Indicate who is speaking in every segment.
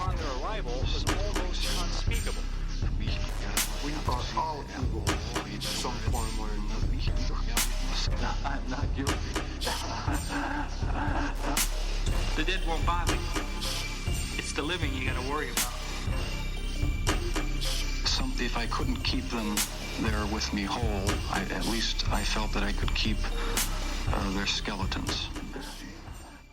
Speaker 1: upon their arrival was almost unspeakable.
Speaker 2: We thought all evil in some form or another. I'm not guilty.
Speaker 1: The dead won't bother you. It's the living you gotta worry about.
Speaker 2: If I couldn't keep them there with me whole, at least I felt that I could keep their skeletons.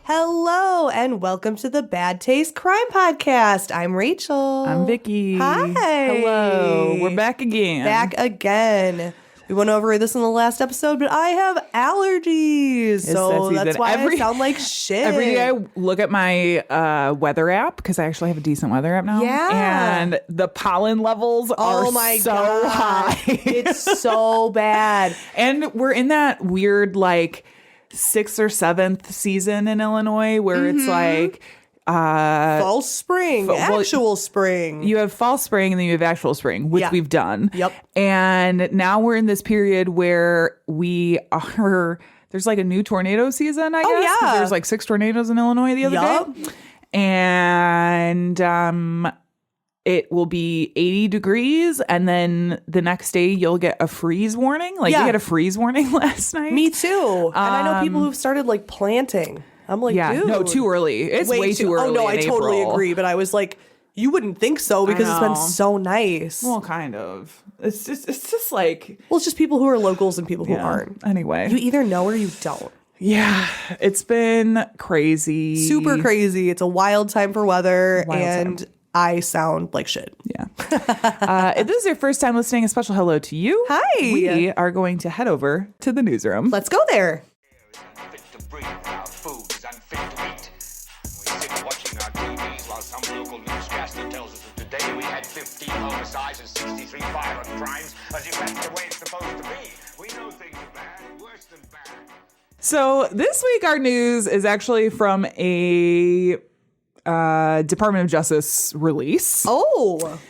Speaker 3: Hello, and welcome to the Bad Taste Crime Podcast. I'm Rachel.
Speaker 4: I'm Vicky.
Speaker 3: Hi.
Speaker 4: Hello. We're back again.
Speaker 3: Back again. We went over this in the last episode, but I have allergies. So that's why I sound like shit.
Speaker 4: Every day I look at my weather app, because I actually have a decent weather app now.
Speaker 3: Yeah.
Speaker 4: And the pollen levels are so high.
Speaker 3: It's so bad.
Speaker 4: And we're in that weird, like, 6th or 7th season in Illinois where it's like...
Speaker 3: false spring, actual spring.
Speaker 4: You have false spring and then you have actual spring, which we've done.
Speaker 3: Yep.
Speaker 4: And now we're in this period where there's like a new tornado season, I guess.
Speaker 3: Yeah.
Speaker 4: There's like 6 tornadoes in Illinois the other day. And it will be 80 degrees, and then the next day you'll get a freeze warning. Like, we had a freeze warning last night.
Speaker 3: Me too. And I know people who've started like planting. I'm like, dude.
Speaker 4: No, too early. It's way too early.
Speaker 3: Oh, no, I
Speaker 4: in
Speaker 3: totally
Speaker 4: April.
Speaker 3: agree. But I was like, you wouldn't think so because it's been so nice.
Speaker 4: Well, kind of. It's just like...
Speaker 3: Well, it's just people who are locals and people who aren't.
Speaker 4: Anyway.
Speaker 3: You either know or you don't.
Speaker 4: Yeah, it's been crazy.
Speaker 3: Super crazy. It's a wild time for weather, I sound like shit.
Speaker 4: Yeah. If this is your first time listening, a special hello to you.
Speaker 3: Hi.
Speaker 4: We are going to head over to the newsroom.
Speaker 3: Let's go there.
Speaker 5: Some local newscaster tells us that today we had 15 homicides and 63 violent crimes, as if that's the way it's supposed to be. We know things are bad, worse than bad.
Speaker 4: So this week our news is actually from a Department of Justice release.
Speaker 3: Oh.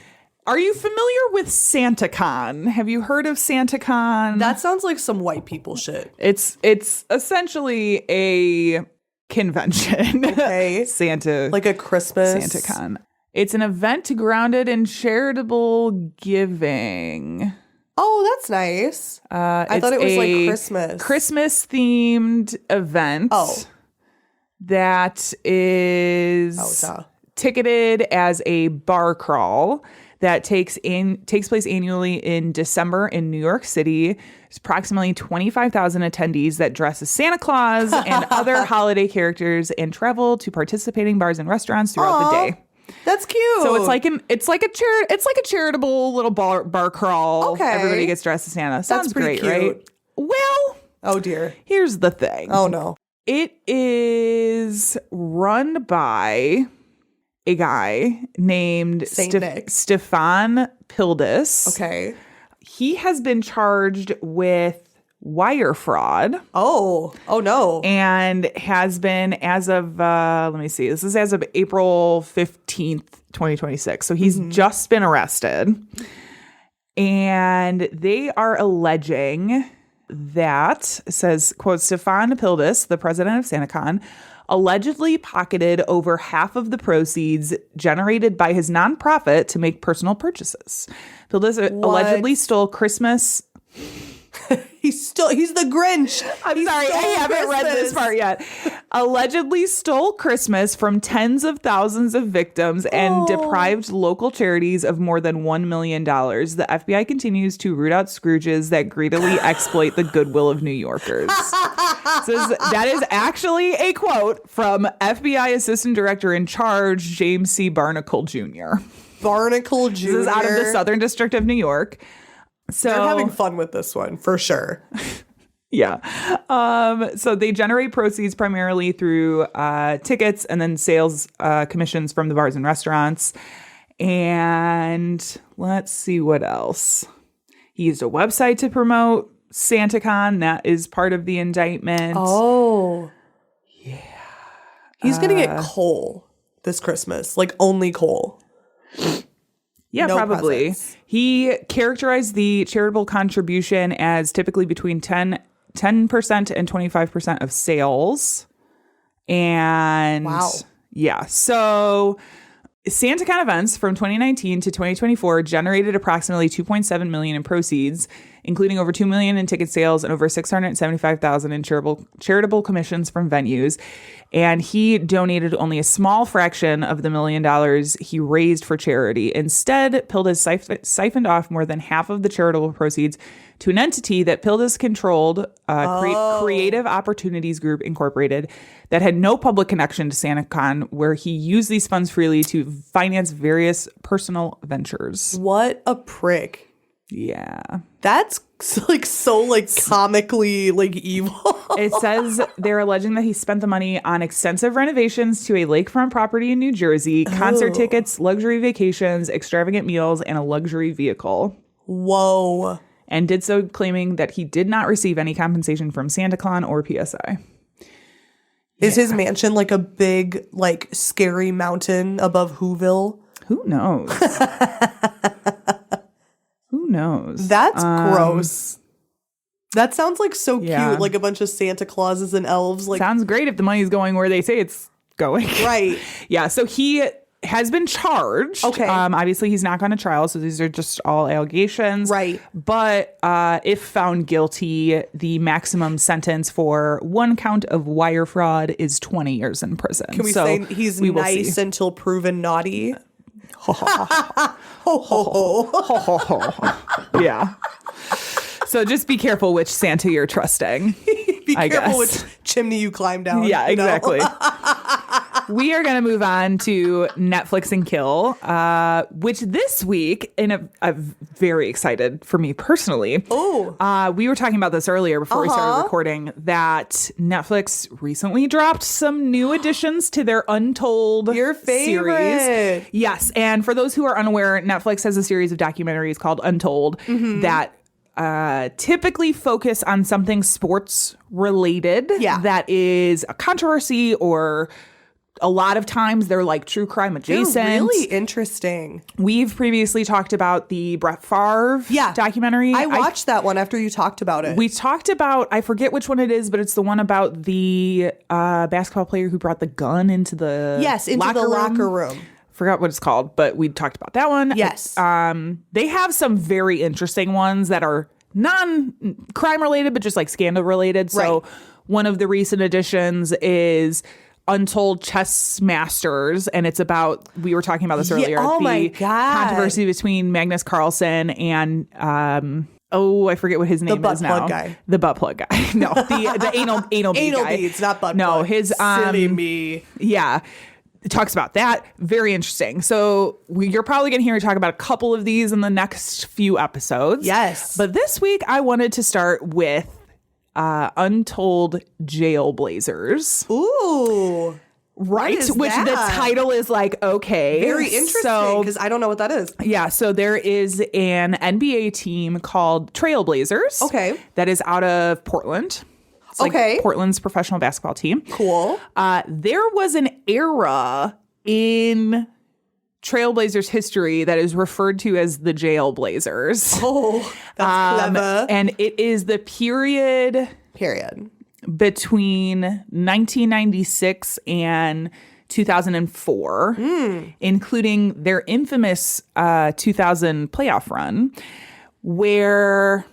Speaker 4: Are you familiar with SantaCon? Have you heard of SantaCon?
Speaker 3: That sounds like some white people shit.
Speaker 4: It's essentially a convention.
Speaker 3: Okay.
Speaker 4: Like
Speaker 3: a Christmas.
Speaker 4: SantaCon. It's an event grounded in charitable giving.
Speaker 3: Oh, that's nice. I thought it was like Christmas.
Speaker 4: Christmas-themed event.
Speaker 3: Oh.
Speaker 4: That is ticketed as a bar crawl that takes place annually in December in New York City. There's approximately 25,000 attendees that dress as Santa Claus and other holiday characters and travel to participating bars and restaurants throughout the day.
Speaker 3: That's cute.
Speaker 4: So it's like a charitable little bar crawl.
Speaker 3: Okay.
Speaker 4: Everybody gets dressed as Santa. Sounds
Speaker 3: pretty
Speaker 4: great,
Speaker 3: cute.
Speaker 4: right? Well,
Speaker 3: oh dear.
Speaker 4: Here's the thing.
Speaker 3: Oh no.
Speaker 4: It is run by a guy named Stefan Pildis.
Speaker 3: Okay.
Speaker 4: He has been charged with wire fraud.
Speaker 3: Oh no.
Speaker 4: And has been as of, let me see, this is as of April 15th, 2026. So he's just been arrested. And they are alleging that, it says, quote, Stefan Pildis, the president of SantaCon, allegedly pocketed over half of the proceeds generated by his nonprofit to make personal purchases. Pildis allegedly stole Christmas...
Speaker 3: He's the Grinch.
Speaker 4: I'm sorry, I haven't read this part yet. Allegedly stole Christmas from tens of thousands of victims and deprived local charities of more than $1 million. The FBI continues to root out Scrooges that greedily exploit the goodwill of New Yorkers. That is actually a quote from FBI Assistant Director in Charge, James C. Barnacle Jr.
Speaker 3: Barnacle Jr.
Speaker 4: This is out of the Southern District of New York. So
Speaker 3: they're having fun with this one, for sure.
Speaker 4: Yeah. So they generate proceeds primarily through tickets and then sales commissions from the bars and restaurants. And let's see what else. He used a website to promote SantaCon. That is part of the indictment.
Speaker 3: Oh. Yeah. He's going to get coal this Christmas. Like, only coal.
Speaker 4: Yeah,
Speaker 3: no
Speaker 4: probably.
Speaker 3: Presents.
Speaker 4: He characterized the charitable contribution as typically between 10% and 25% of sales. And
Speaker 3: wow.
Speaker 4: Yeah. So SantaCon events from 2019 to 2024 generated approximately $2.7 million in proceeds, including over $2 million in ticket sales and over $675,000 in charitable commissions from venues. And he donated only a small fraction of the $1 million he raised for charity. Instead, Pildes siphoned off more than half of the charitable proceeds to an entity that Pildes controlled, Creative Opportunities Group Incorporated, that had no public connection to SantaCon, where he used these funds freely to finance various personal ventures.
Speaker 3: What a prick.
Speaker 4: Yeah.
Speaker 3: That's like so like comically like evil.
Speaker 4: It says they're alleging that he spent the money on extensive renovations to a lakefront property in New Jersey, concert tickets, luxury vacations, extravagant meals, and a luxury vehicle.
Speaker 3: Whoa.
Speaker 4: And did so claiming that he did not receive any compensation from SantaCon or PSI.
Speaker 3: Is his mansion like a big, like scary mountain above Whoville?
Speaker 4: Who knows? Who knows?
Speaker 3: That's gross. That sounds like so
Speaker 4: yeah.
Speaker 3: cute, like a bunch of Santa Clauses and elves. Like,
Speaker 4: sounds great if the money's going where they say it's going.
Speaker 3: Right.
Speaker 4: Yeah. So he has been charged.
Speaker 3: Okay.
Speaker 4: Obviously, he's not gone to trial, so these are just all allegations.
Speaker 3: Right.
Speaker 4: But if found guilty, the maximum sentence for one count of wire fraud is 20 years in prison.
Speaker 3: Can we say he's nice until proven naughty? Ho, ho, ho. Ho, ho, ho.
Speaker 4: Yeah. So just be careful which Santa you're trusting.
Speaker 3: Be careful which chimney you climb down.
Speaker 4: Yeah, exactly. We are going to move on to Netflix and Kill, which this week, I'm very excited for me personally.
Speaker 3: Oh.
Speaker 4: We were talking about this earlier before we started recording, that Netflix recently dropped some new additions to their Untold
Speaker 3: Your favorite
Speaker 4: series. Yes. And for those who are unaware, Netflix has a series of documentaries called Untold that typically focus on something sports related that is a controversy, or a lot of times they're like true crime adjacent.
Speaker 3: They're really interesting.
Speaker 4: We've previously talked about the Brett Favre documentary.
Speaker 3: I watched that one after you talked about it.
Speaker 4: We talked about, I forget which one it is, but it's the one about the basketball player who brought the gun into the
Speaker 3: locker room.
Speaker 4: Forgot what it's called, but we talked about that one.
Speaker 3: Yes.
Speaker 4: They have some very interesting ones that are non-crime related, but just like scandal related. So one of the recent additions is Untold Chess Masters, and it's about, we were talking about this earlier,
Speaker 3: my God.
Speaker 4: Controversy between Magnus Carlsen and I forget what his name is now. The butt plug guy. No, the anal bead guy.
Speaker 3: Beads, not butt plug.
Speaker 4: No, his
Speaker 3: silly me.
Speaker 4: Yeah. It talks about that. Very interesting. So you're probably going to hear me talk about a couple of these in the next few episodes.
Speaker 3: Yes.
Speaker 4: But this week I wanted to start with Untold Jailblazers.
Speaker 3: Ooh.
Speaker 4: Right? Which the title is like, okay.
Speaker 3: Very interesting, because I don't know what that is.
Speaker 4: Yeah. So there is an NBA team called Trailblazers.
Speaker 3: Okay.
Speaker 4: That is out of Portland. It's like Portland's professional basketball team.
Speaker 3: Cool.
Speaker 4: There was an era in Trailblazers history that is referred to as the Jailblazers.
Speaker 3: Oh, that's clever.
Speaker 4: And it is the period between 1996 and 2004, including their infamous 2000 playoff run, where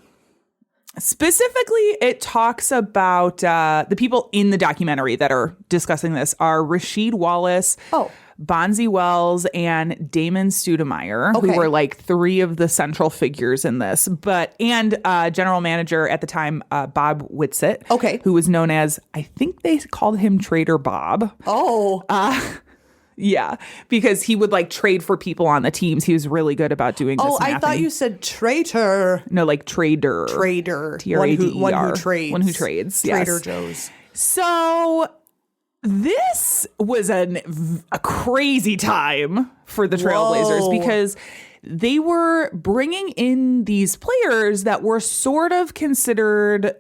Speaker 4: specifically it talks about the people in the documentary that are discussing this are Rasheed Wallace, Bonzi Wells, and Damon Stoudemire, who were like three of the central figures in this. And general manager at the time, Bob Whitsitt, who was known as, I think they called him Trader Bob. Yeah, because he would like trade for people on the teams. He was really good about doing this.
Speaker 3: I thought you said traitor.
Speaker 4: No, like trader. Trader.
Speaker 3: One who trades.
Speaker 4: One who trades.
Speaker 3: Trader
Speaker 4: Yes.
Speaker 3: Joe's.
Speaker 4: So this was a crazy time for the Trailblazers because they were bringing in these players that were sort of considered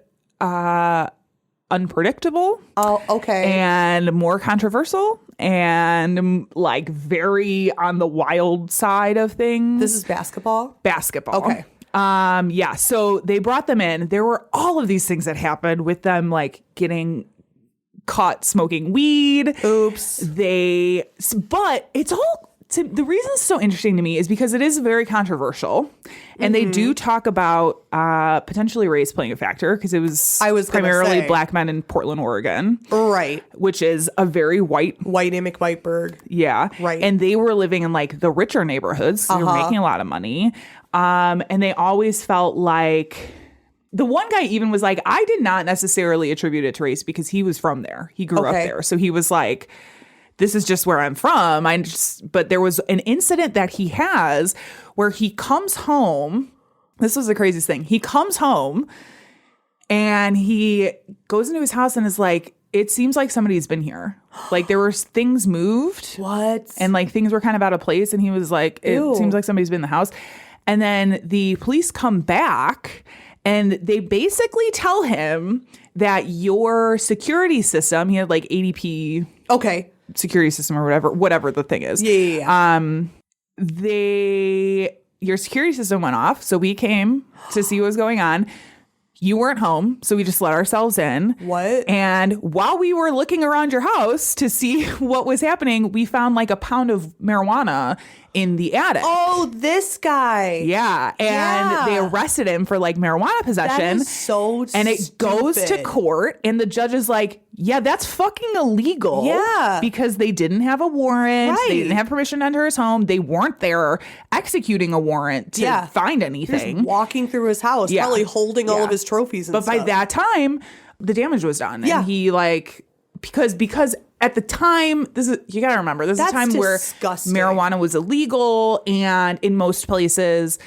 Speaker 4: unpredictable. And more controversial and like very on the wild side of things.
Speaker 3: This is basketball?
Speaker 4: Basketball.
Speaker 3: Okay.
Speaker 4: Yeah. So they brought them in. There were all of these things that happened with them, like getting caught smoking weed.
Speaker 3: Oops.
Speaker 4: But it's all the reason it's so interesting to me is because it is very controversial, and they do talk about potentially race playing a factor, because it was primarily black men in Portland, Oregon,
Speaker 3: right,
Speaker 4: which is a very white
Speaker 3: Amy McWhiteberg,
Speaker 4: right, and they were living in like the richer neighborhoods, so they were making a lot of money, and they always felt like. The one guy even was like, I did not necessarily attribute it to race because he was from there. He grew up there. So he was like, this is just where I'm from. But there was an incident that he has where he comes home. This was the craziest thing. He comes home and he goes into his house and is like, it seems like somebody's been here. Like there were things moved.
Speaker 3: What?
Speaker 4: And like things were kind of out of place. And he was like, it seems like somebody's been in the house. And then the police come back. And they basically tell him that your security system, he had like ADP security system or whatever the thing is.
Speaker 3: Yeah.
Speaker 4: Your security system went off. So we came to see what was going on. You weren't home, so we just let ourselves in.
Speaker 3: What?
Speaker 4: And while we were looking around your house to see what was happening, we found like a pound of marijuana in the attic.
Speaker 3: Oh, this guy.
Speaker 4: Yeah. And they arrested him for like marijuana possession.
Speaker 3: That is so
Speaker 4: And it goes to court, and the judge is like, yeah, that's fucking illegal.
Speaker 3: Yeah.
Speaker 4: Because they didn't have a warrant.
Speaker 3: Right.
Speaker 4: They didn't have permission to enter his home. They weren't there executing a warrant to find anything.
Speaker 3: Just walking through his house, probably holding all of his trophies and
Speaker 4: stuff. But by that time, the damage was done. And he like, because at the time, you got to remember, this is a time where marijuana was illegal, and in most places,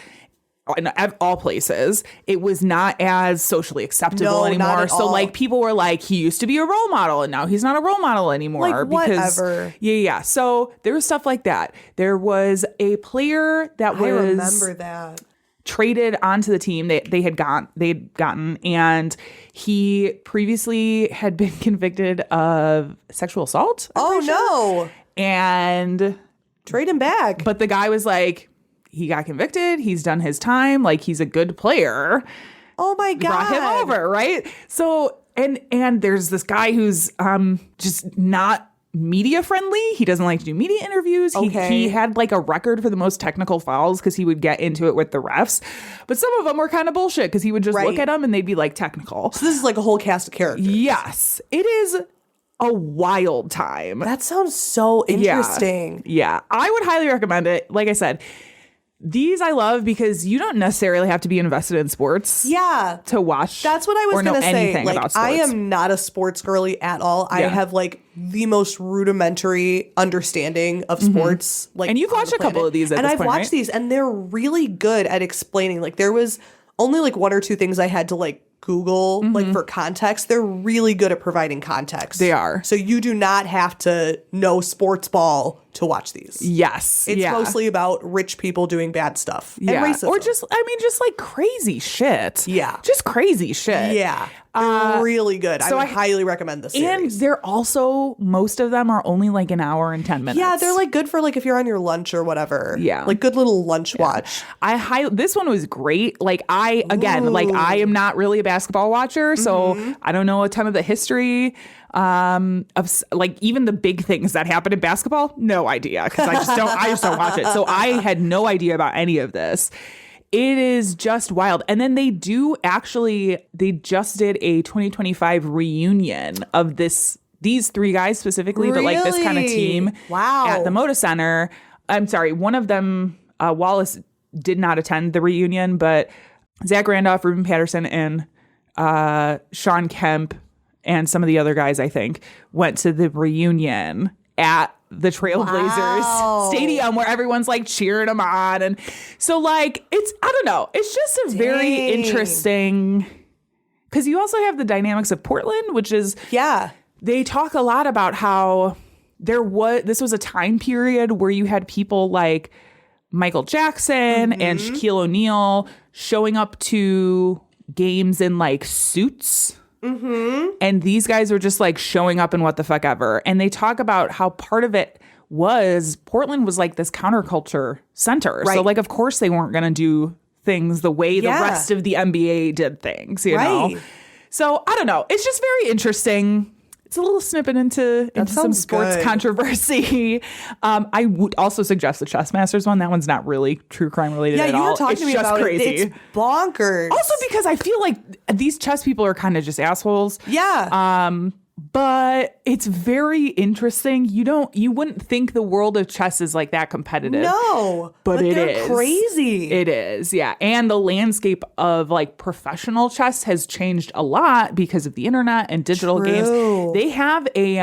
Speaker 4: in all places, it was not as socially acceptable anymore. So like people were like, he used to be a role model and now he's not a role model anymore.
Speaker 3: Like whatever.
Speaker 4: Yeah. So there was stuff like that. There was a player that was,
Speaker 3: I remember that,
Speaker 4: traded onto the team they'd gotten, and he previously had been convicted of sexual assault.
Speaker 3: No.
Speaker 4: And
Speaker 3: trade him back.
Speaker 4: But the guy was like, he got convicted, he's done his time, like he's a good player.
Speaker 3: Oh my God.
Speaker 4: Brought him over, right? So and there's this guy who's just not media friendly. He doesn't like to do media interviews. He had like a record for the most technical fouls because he would get into it with the refs. But some of them were kind of bullshit because he would just look at them and they'd be like technical.
Speaker 3: So this is like a whole cast of characters.
Speaker 4: Yes. It is a wild time.
Speaker 3: That sounds so interesting.
Speaker 4: Yeah. I would highly recommend it. Like I said, these I love because you don't necessarily have to be invested in sports. To watch.
Speaker 3: That's what I was going to say. Like,
Speaker 4: about
Speaker 3: I am not a sports girly at all. I have like the most rudimentary understanding of sports. Like,
Speaker 4: and you've watched a couple of these at this point,
Speaker 3: I've watched these, and they're really good at explaining. Like, there was only like one or two things I had to like Google like for context. They're really good at providing context.
Speaker 4: They are.
Speaker 3: So you do not have to know sports ball to watch these.
Speaker 4: Yes.
Speaker 3: It's mostly about rich people doing bad stuff. And racism.
Speaker 4: Or just like crazy shit.
Speaker 3: Yeah.
Speaker 4: Just crazy shit.
Speaker 3: Yeah. Really good. So I would highly recommend this series.
Speaker 4: And they're also, most of them are only like an hour and 10 minutes.
Speaker 3: Yeah, they're like good for like if you're on your lunch or whatever.
Speaker 4: Yeah.
Speaker 3: Like good little lunch watch.
Speaker 4: This one was great. Like I am not really a basketball watcher, so I don't know a ton of the history of like even the big things that happen in basketball. No idea, because I just don't watch it. So I had no idea about any of this. It is just wild. And then they just did a 2025 reunion of these three guys specifically, but like this kind of team at the Moda Center. I'm sorry, one of them, Wallace, did not attend the reunion, but Zach Randolph, Ruben Patterson, and Sean Kemp and some of the other guys, I think, went to the reunion at the Trailblazers stadium where everyone's like cheering them on. And so like, I don't know. It's just a very interesting, because you also have the dynamics of Portland, which is, they talk a lot about how this was a time period where you had people like Michael Jackson and Shaquille O'Neal showing up to games in like suits. And these guys were just like showing up in what the fuck ever. And they talk about how part of it was Portland was like this counterculture center. Right. So like, of course they weren't going to do things the way the rest of the NBA did things, you know? So I don't know. It's just very interesting it's a little snippet into some
Speaker 3: sounds
Speaker 4: sports
Speaker 3: good.
Speaker 4: controversy. I would also suggest the Chess Masters one. That one's not really true crime related
Speaker 3: Yeah,
Speaker 4: at
Speaker 3: you
Speaker 4: all.
Speaker 3: were talking
Speaker 4: It's
Speaker 3: to me
Speaker 4: just
Speaker 3: about
Speaker 4: crazy.
Speaker 3: it. It's bonkers.
Speaker 4: Also because I feel like these chess people are kind of just assholes.
Speaker 3: yeah.
Speaker 4: But it's very interesting. You wouldn't think the world of chess is like that competitive.
Speaker 3: No.
Speaker 4: But it
Speaker 3: they're
Speaker 4: is.
Speaker 3: crazy.
Speaker 4: It is, yeah. And the landscape of like professional chess has changed a lot because of the internet and digital
Speaker 3: True.
Speaker 4: games. They have a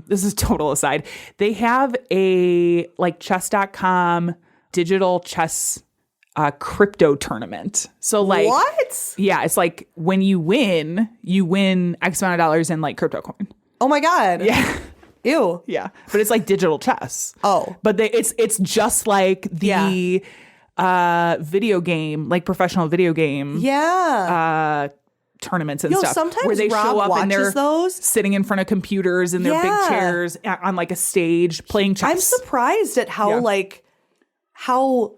Speaker 4: this is total aside. They have a like chess.com digital chess crypto tournament. So like
Speaker 3: What?
Speaker 4: yeah, it's like when you win X amount of dollars in like crypto coin.
Speaker 3: Oh my God.
Speaker 4: Yeah.
Speaker 3: Ew.
Speaker 4: Yeah. But it's like digital chess.
Speaker 3: Oh.
Speaker 4: But it's just like the video game, like professional video game
Speaker 3: Yeah.
Speaker 4: tournaments and
Speaker 3: Yo,
Speaker 4: stuff.
Speaker 3: sometimes
Speaker 4: where they
Speaker 3: Rob
Speaker 4: show up and they're
Speaker 3: watches those.
Speaker 4: sitting in front of computers in their big
Speaker 3: Yeah.
Speaker 4: chairs on like a stage playing chess.
Speaker 3: I'm surprised at how
Speaker 4: Yeah.
Speaker 3: how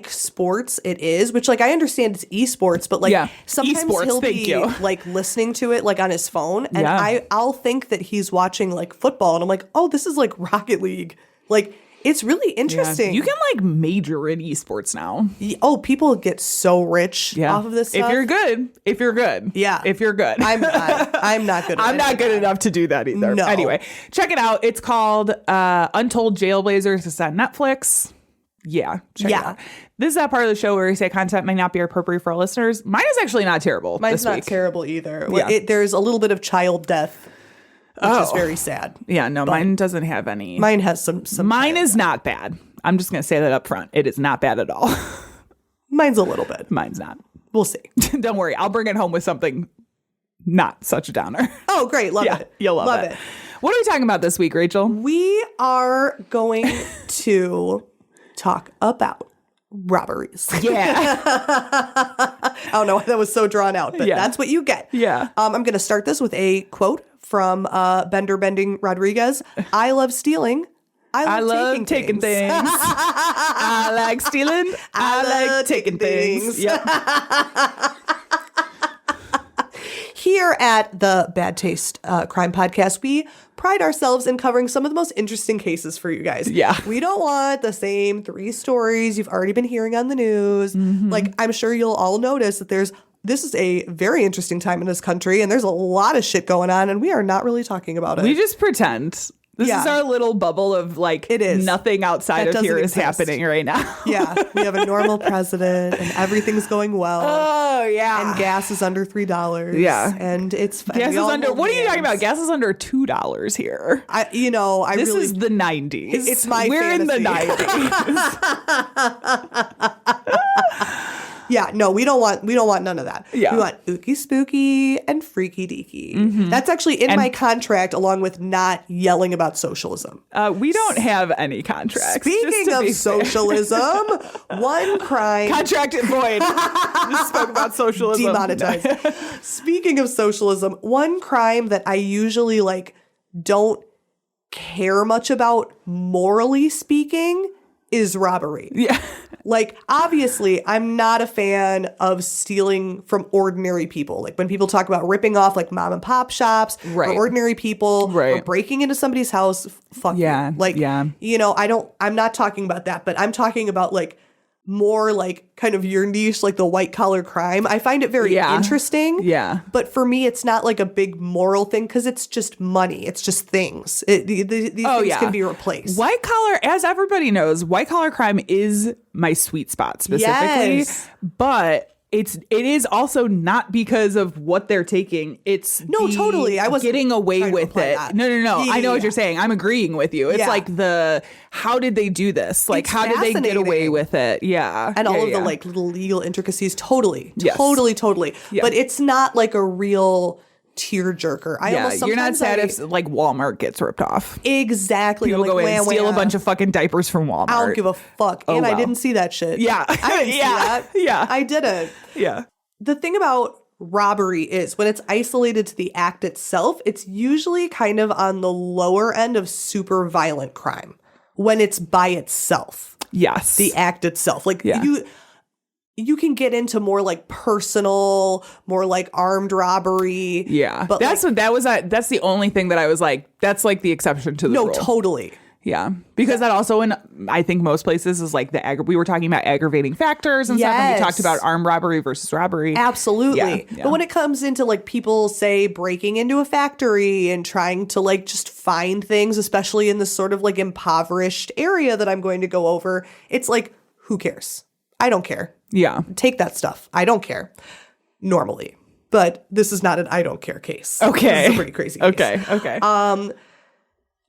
Speaker 3: sports it is, which like I understand it's esports, but like
Speaker 4: Yeah.
Speaker 3: sometimes
Speaker 4: Esports,
Speaker 3: he'll
Speaker 4: thank
Speaker 3: be
Speaker 4: you.
Speaker 3: like listening to it like on his phone, and
Speaker 4: Yeah.
Speaker 3: I'll think that he's watching like football, and I'm like, oh, this is like Rocket League. Like it's really
Speaker 4: Yeah.
Speaker 3: interesting.
Speaker 4: You can like major in esports now.
Speaker 3: Oh, people get so rich off of this stuff.
Speaker 4: If you're good.
Speaker 3: Yeah.
Speaker 4: If you're good.
Speaker 3: I'm not good. At
Speaker 4: I'm not good enough to do that either.
Speaker 3: No.
Speaker 4: Anyway, check it out. It's called Untold Jailblazers. It's on Netflix. Yeah, check it
Speaker 3: Yeah.
Speaker 4: out. This is that part of the show where we say content may not be appropriate for our listeners. Mine is actually not terrible.
Speaker 3: Mine's
Speaker 4: this
Speaker 3: not
Speaker 4: week.
Speaker 3: terrible either.
Speaker 4: Yeah.
Speaker 3: There's a little bit of child death, which is very sad.
Speaker 4: Yeah, no, mine doesn't have any.
Speaker 3: Mine has some.
Speaker 4: Mine
Speaker 3: child
Speaker 4: is not bad. I'm just going to say that up front. It is not bad at all.
Speaker 3: Mine's a little bit.
Speaker 4: Mine's not.
Speaker 3: We'll see.
Speaker 4: Don't worry. I'll bring it home with something not such a downer.
Speaker 3: Oh, great. Love it.
Speaker 4: You'll love it. What are we talking about this week, Rachel?
Speaker 3: We are going to talk about robberies.
Speaker 4: Yeah.
Speaker 3: I don't know why that was so drawn out, but
Speaker 4: Yeah.
Speaker 3: that's what you get.
Speaker 4: Yeah.
Speaker 3: I'm going to start this with a quote from Bender Bending Rodriguez. I love stealing.
Speaker 4: I love taking things. I like stealing. I like taking things. Yep.
Speaker 3: Here at the Bad Taste Crime Podcast, we pride ourselves in covering some of the most interesting cases for you guys.
Speaker 4: Yeah.
Speaker 3: We don't want the same 3 stories you've already been hearing on the news. Like, I'm sure you'll all notice that this is a very interesting time in this country, and there's a lot of shit going on, and we are not really talking about it.
Speaker 4: We just pretend. This
Speaker 3: Yeah.
Speaker 4: is our little bubble of like
Speaker 3: It is.
Speaker 4: nothing outside
Speaker 3: That
Speaker 4: of here
Speaker 3: doesn't
Speaker 4: is
Speaker 3: exist.
Speaker 4: happening right now.
Speaker 3: Yeah, we have a normal president, and everything's going well.
Speaker 4: Oh yeah.
Speaker 3: And gas is under $3.
Speaker 4: Yeah.
Speaker 3: And it's
Speaker 4: Gas
Speaker 3: we
Speaker 4: is
Speaker 3: all
Speaker 4: under.
Speaker 3: hold
Speaker 4: What are you talking
Speaker 3: hands.
Speaker 4: about? Gas is under $2 here.
Speaker 3: I
Speaker 4: This
Speaker 3: really
Speaker 4: is the 90s.
Speaker 3: It's my
Speaker 4: We're in the
Speaker 3: fantasy.
Speaker 4: 90s.
Speaker 3: Yeah, no, we don't want none of that.
Speaker 4: Yeah.
Speaker 3: We want ooky spooky and freaky deaky. That's actually in my contract, along with not yelling about socialism.
Speaker 4: We don't have any contracts. just
Speaker 3: Speaking
Speaker 4: to
Speaker 3: of
Speaker 4: be fair.
Speaker 3: socialism, one crime
Speaker 4: Contract void. Just spoke about socialism.
Speaker 3: demonetized. Speaking of socialism, one crime that I usually don't care much about, morally speaking, is robbery.
Speaker 4: Yeah.
Speaker 3: Obviously, I'm not a fan of stealing from ordinary people. Like when people talk about ripping off mom and pop shops
Speaker 4: Right.
Speaker 3: or ordinary people or
Speaker 4: Right.
Speaker 3: breaking into somebody's house, fuck
Speaker 4: Yeah,
Speaker 3: you.
Speaker 4: yeah.
Speaker 3: I'm not talking about that, but I'm talking about more kind of your niche, the white collar crime. I find it very
Speaker 4: Yeah.
Speaker 3: interesting.
Speaker 4: Yeah.
Speaker 3: But for me, it's not a big moral thing because it's just money. It's just things. These things can be replaced.
Speaker 4: White collar, as everybody knows, white collar crime is my sweet spot specifically.
Speaker 3: Yes.
Speaker 4: But it is also not because of what they're taking. It's
Speaker 3: No, totally. I wasn't
Speaker 4: getting away
Speaker 3: trying to
Speaker 4: with
Speaker 3: imply
Speaker 4: it.
Speaker 3: that.
Speaker 4: No.
Speaker 3: Yeah,
Speaker 4: I know what
Speaker 3: yeah.
Speaker 4: you're saying. I'm agreeing with you. It's
Speaker 3: Yeah.
Speaker 4: how did they do this?
Speaker 3: It's
Speaker 4: How did they get away
Speaker 3: fascinating.
Speaker 4: with it? Yeah.
Speaker 3: And all
Speaker 4: Yeah,
Speaker 3: of
Speaker 4: yeah.
Speaker 3: the little legal intricacies. Totally.
Speaker 4: Yes.
Speaker 3: Totally.
Speaker 4: Yeah.
Speaker 3: But it's not a real tearjerker.
Speaker 4: Yeah, you're not sad if Walmart gets ripped off.
Speaker 3: Exactly.
Speaker 4: People
Speaker 3: I'm
Speaker 4: go in and
Speaker 3: wham,
Speaker 4: steal a
Speaker 3: wham.
Speaker 4: bunch of fucking diapers from Walmart.
Speaker 3: I don't give a fuck.
Speaker 4: Oh,
Speaker 3: And I
Speaker 4: wow.
Speaker 3: didn't see that shit.
Speaker 4: Yeah.
Speaker 3: I didn't see
Speaker 4: Yeah.
Speaker 3: that.
Speaker 4: Yeah.
Speaker 3: I didn't.
Speaker 4: Yeah.
Speaker 3: The thing about robbery is when it's isolated to the act itself, it's usually kind of on the lower end of super violent crime when it's by itself.
Speaker 4: Yes.
Speaker 3: The act itself.
Speaker 4: Yeah.
Speaker 3: you can get into more like personal, more like armed robbery.
Speaker 4: Yeah.
Speaker 3: But
Speaker 4: That's the only thing that I was like, that's like the exception to the rule.
Speaker 3: no, totally.
Speaker 4: Yeah. Because that also in, I think most places is like we were talking about aggravating factors and stuff. And we talked about armed robbery versus robbery.
Speaker 3: Absolutely.
Speaker 4: Yeah.
Speaker 3: But when it comes into like people, say, breaking into a factory and trying to like just find things, especially in this sort of like impoverished area that I'm going to go over, it's like, who cares? I don't care.
Speaker 4: Yeah.
Speaker 3: Take that stuff. I don't care. Normally. But this is not an I don't care case.
Speaker 4: Okay.
Speaker 3: This is a pretty crazy case.
Speaker 4: Okay.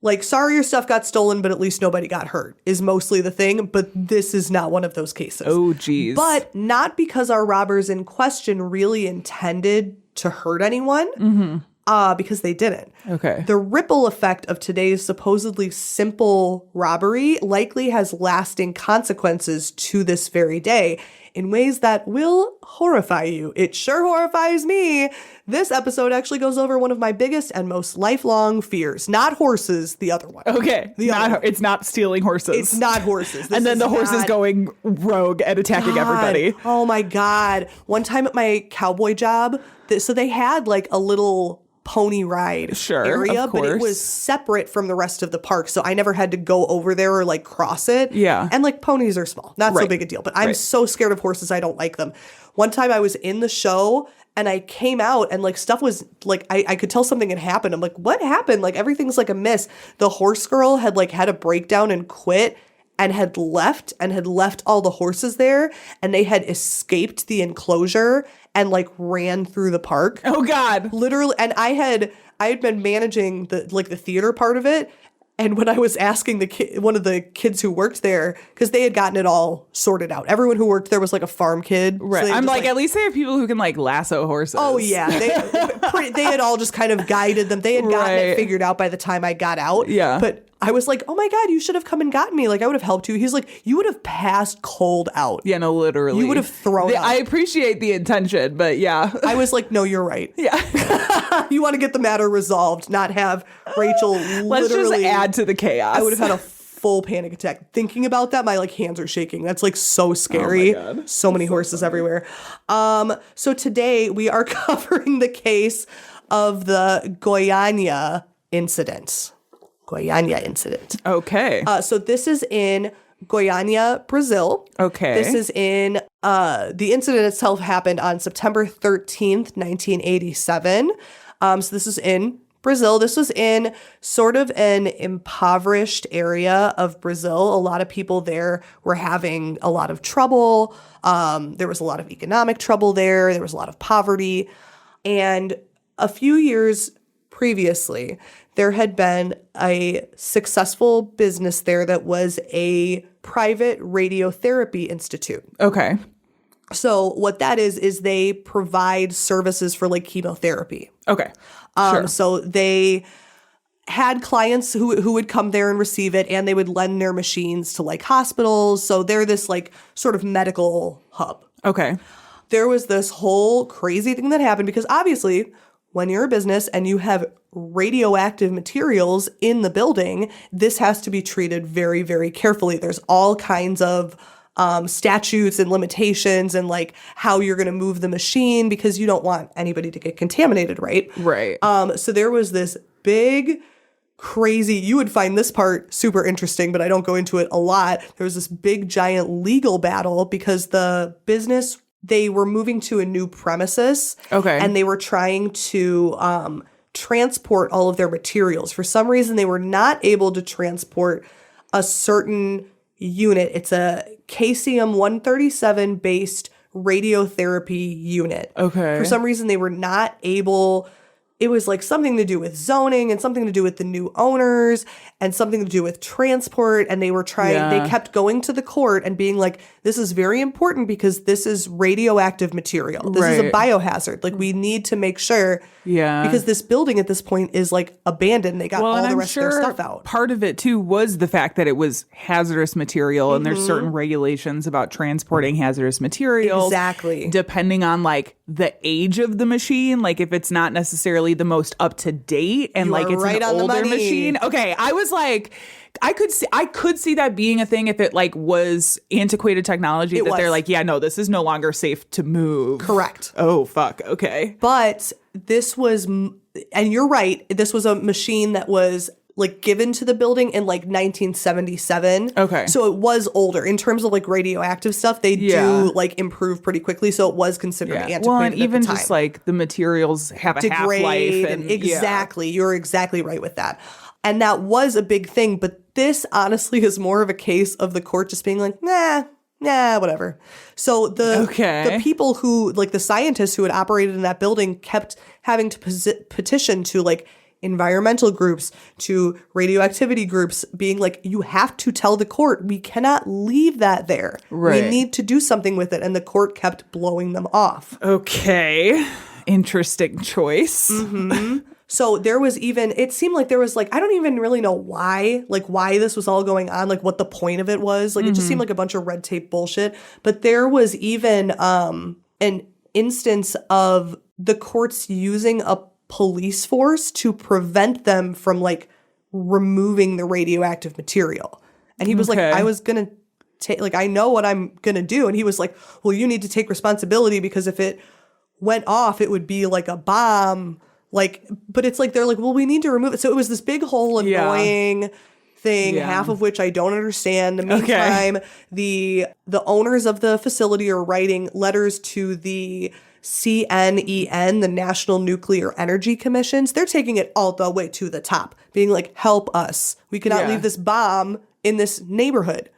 Speaker 3: Like, sorry your stuff got stolen, but at least nobody got hurt is mostly the thing. But this is not one of those cases.
Speaker 4: Oh, geez.
Speaker 3: But not because our robbers in question really intended to hurt anyone, because they didn't.
Speaker 4: Okay.
Speaker 3: The ripple effect of today's supposedly simple robbery likely has lasting consequences to this very day in ways that will horrify you. It sure horrifies me. This episode actually goes over one of my biggest and most lifelong fears. Not horses, the other one.
Speaker 4: Okay. It's not stealing horses.
Speaker 3: It's not horses. This
Speaker 4: and then
Speaker 3: is
Speaker 4: the horse is
Speaker 3: not-
Speaker 4: going rogue and attacking everybody.
Speaker 3: Oh my God. One time at my cowboy job, so they had like a little pony ride area,
Speaker 4: of
Speaker 3: but it
Speaker 4: course.
Speaker 3: was separate from the rest of the park. So I never had to go over there or like cross it.
Speaker 4: Yeah.
Speaker 3: And like ponies are small, not so
Speaker 4: Right.
Speaker 3: big a deal, but I'm
Speaker 4: Right.
Speaker 3: so scared of horses. I don't like them. One time I was in the show and I came out and like stuff was like, I could tell something had happened. I'm like, what happened? Like everything's like a miss. The horse girl had like had a breakdown and quit and had left all the horses there, and they had escaped the enclosure and like ran through the park.
Speaker 4: Oh God.
Speaker 3: Literally. And I had been managing the theater part of it. And when I was asking one of the kids who worked there, because they had gotten it all sorted out. Everyone who worked there was like a farm kid. So
Speaker 4: Right.
Speaker 3: they
Speaker 4: I'm
Speaker 3: just,
Speaker 4: like, at least they have people who can like lasso horses.
Speaker 3: oh yeah, they had all just kind of guided them. They had gotten it
Speaker 4: Right.
Speaker 3: figured out by the time I got out.
Speaker 4: Yeah.
Speaker 3: But I was like, oh my God, you should have come and gotten me. Like I would have helped you. He's like, you would have passed cold out.
Speaker 4: Yeah, no, literally.
Speaker 3: You would have thrown up.
Speaker 4: I appreciate the intention, but yeah.
Speaker 3: I was like, no, you're right.
Speaker 4: Yeah.
Speaker 3: You want to get the matter resolved, not have Rachel
Speaker 4: Let's just
Speaker 3: literally
Speaker 4: add to the chaos.
Speaker 3: I would have had a full panic attack. Thinking about that, my like hands are shaking. That's like so scary.
Speaker 4: Oh my God.
Speaker 3: So many horses everywhere. So today we are covering the case of the Goiânia incident.
Speaker 4: Okay.
Speaker 3: So this is in Goiânia, Brazil.
Speaker 4: Okay.
Speaker 3: This is in, the incident itself happened on September 13th, 1987. So this is in Brazil. This was in sort of an impoverished area of Brazil. A lot of people there were having a lot of trouble. There was a lot of economic trouble there. There was a lot of poverty. And a few years previously, there had been a successful business there that was a private radiotherapy institute.
Speaker 4: Okay.
Speaker 3: So what that is they provide services for like chemotherapy.
Speaker 4: Okay. Sure.
Speaker 3: So they had clients who would come there and receive it, and they would lend their machines to like hospitals. So they're this like sort of medical hub.
Speaker 4: Okay.
Speaker 3: There was this whole crazy thing that happened because obviously when you're a business and you have radioactive materials in the building, this has to be treated very, very carefully. There's all kinds of statutes and limitations and like how you're going to move the machine because you don't want anybody to get contaminated, right?
Speaker 4: Right.
Speaker 3: So there was this big, crazy, you would find this part super interesting, but I don't go into it a lot. There was this big, giant legal battle because the business, they were moving to a new premises.
Speaker 4: Okay.
Speaker 3: And they were trying to transport all of their materials. For some reason, they were not able to transport a certain unit. It's a Caesium-137 based radiotherapy unit.
Speaker 4: Okay.
Speaker 3: For some reason, they were not able. It was like something to do with zoning and something to do with the new owners and something to do with transport. And they were trying, they kept going to the court and being like, this is very important because this is radioactive material. This is a
Speaker 4: Right.
Speaker 3: biohazard. Like we need to make sure.
Speaker 4: Yeah.
Speaker 3: Because this building at this point is like abandoned. They got all
Speaker 4: and
Speaker 3: the
Speaker 4: I'm
Speaker 3: rest of their stuff out.
Speaker 4: Part of it too was the fact that it was hazardous material, and
Speaker 3: Mm-hmm.
Speaker 4: there's certain regulations about transporting hazardous materials.
Speaker 3: Exactly.
Speaker 4: Depending on like the age of the machine, like if it's not necessarily the most up to date and
Speaker 3: You
Speaker 4: like
Speaker 3: are
Speaker 4: it's
Speaker 3: right
Speaker 4: an
Speaker 3: on the
Speaker 4: older
Speaker 3: money.
Speaker 4: machine. Okay, I was like, I could see that being a thing if it like was antiquated technology
Speaker 3: It
Speaker 4: that they're
Speaker 3: was.
Speaker 4: like, yeah, no, this is no longer safe to move.
Speaker 3: Correct.
Speaker 4: Oh, fuck. Okay.
Speaker 3: But this was, and you're right, this was a machine that was like given to the building in like 1977.
Speaker 4: Okay.
Speaker 3: So it was older in terms of like radioactive stuff. They
Speaker 4: Yeah.
Speaker 3: do like improve pretty quickly. So it was considered antiquated
Speaker 4: Well, and
Speaker 3: at the
Speaker 4: even
Speaker 3: time.
Speaker 4: just like the materials have a half-life.
Speaker 3: Degrade
Speaker 4: And
Speaker 3: exactly. You're exactly right with that. And that was a big thing. But this honestly is more of a case of the court just being like, nah, whatever. So the people who, like the scientists who had operated in that building kept having to petition to like environmental groups, to radioactivity groups, being like, you have to tell the court, we cannot leave that there.
Speaker 4: Right.
Speaker 3: We need to do something with it. And the court kept blowing them off.
Speaker 4: Okay. Interesting choice.
Speaker 3: So there was even, it seemed like there was like, I don't even really know why this was all going on, like what the point of it was. Like it just seemed like a bunch of red tape bullshit. But there was even an instance of the courts using a police force to prevent them from like removing the radioactive material. And he was like, I was going to take, like, I know what I'm going to do. And he was like, well, you need to take responsibility because if it went off, it would be like a bomb. Like, but it's like, they're like, well, we need to remove it. So it was this big whole annoying thing, half of which I don't understand. In the meantime, the owners of the facility are writing letters to the CNEN, the National Nuclear Energy Commissions. They're taking it all the way to the top, being like, help us. We cannot leave this bomb in this neighborhood.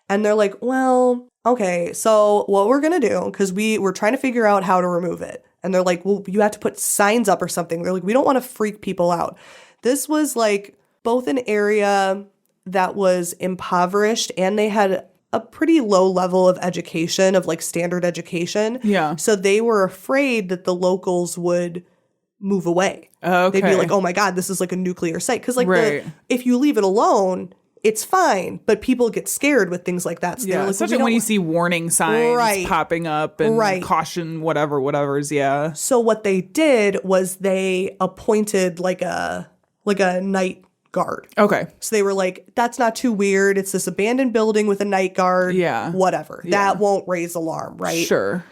Speaker 3: And they're like, well, okay, so what we're going to do, because we're trying to figure out how to remove it. And they're like, well, you have to put signs up or something. They're like, we don't want to freak people out. This was like both an area that was impoverished and they had a pretty low level of education, of like standard education.
Speaker 4: Yeah.
Speaker 3: So they were afraid that the locals would move away.
Speaker 4: Okay.
Speaker 3: They'd be like, oh my God, this is like a nuclear site. Because like
Speaker 4: Right.
Speaker 3: if you leave it alone, it's fine. But people get scared with things like that. So they're like,
Speaker 4: especially
Speaker 3: well, we
Speaker 4: when you
Speaker 3: don't-
Speaker 4: see warning signs
Speaker 3: Right.
Speaker 4: popping up and
Speaker 3: Right.
Speaker 4: caution, whatever's, yeah.
Speaker 3: So what they did was they appointed like a night guard.
Speaker 4: Okay.
Speaker 3: So they were like, that's not too weird. It's this abandoned building with a night guard.
Speaker 4: Yeah.
Speaker 3: Whatever. That won't raise alarm, right?
Speaker 4: Sure.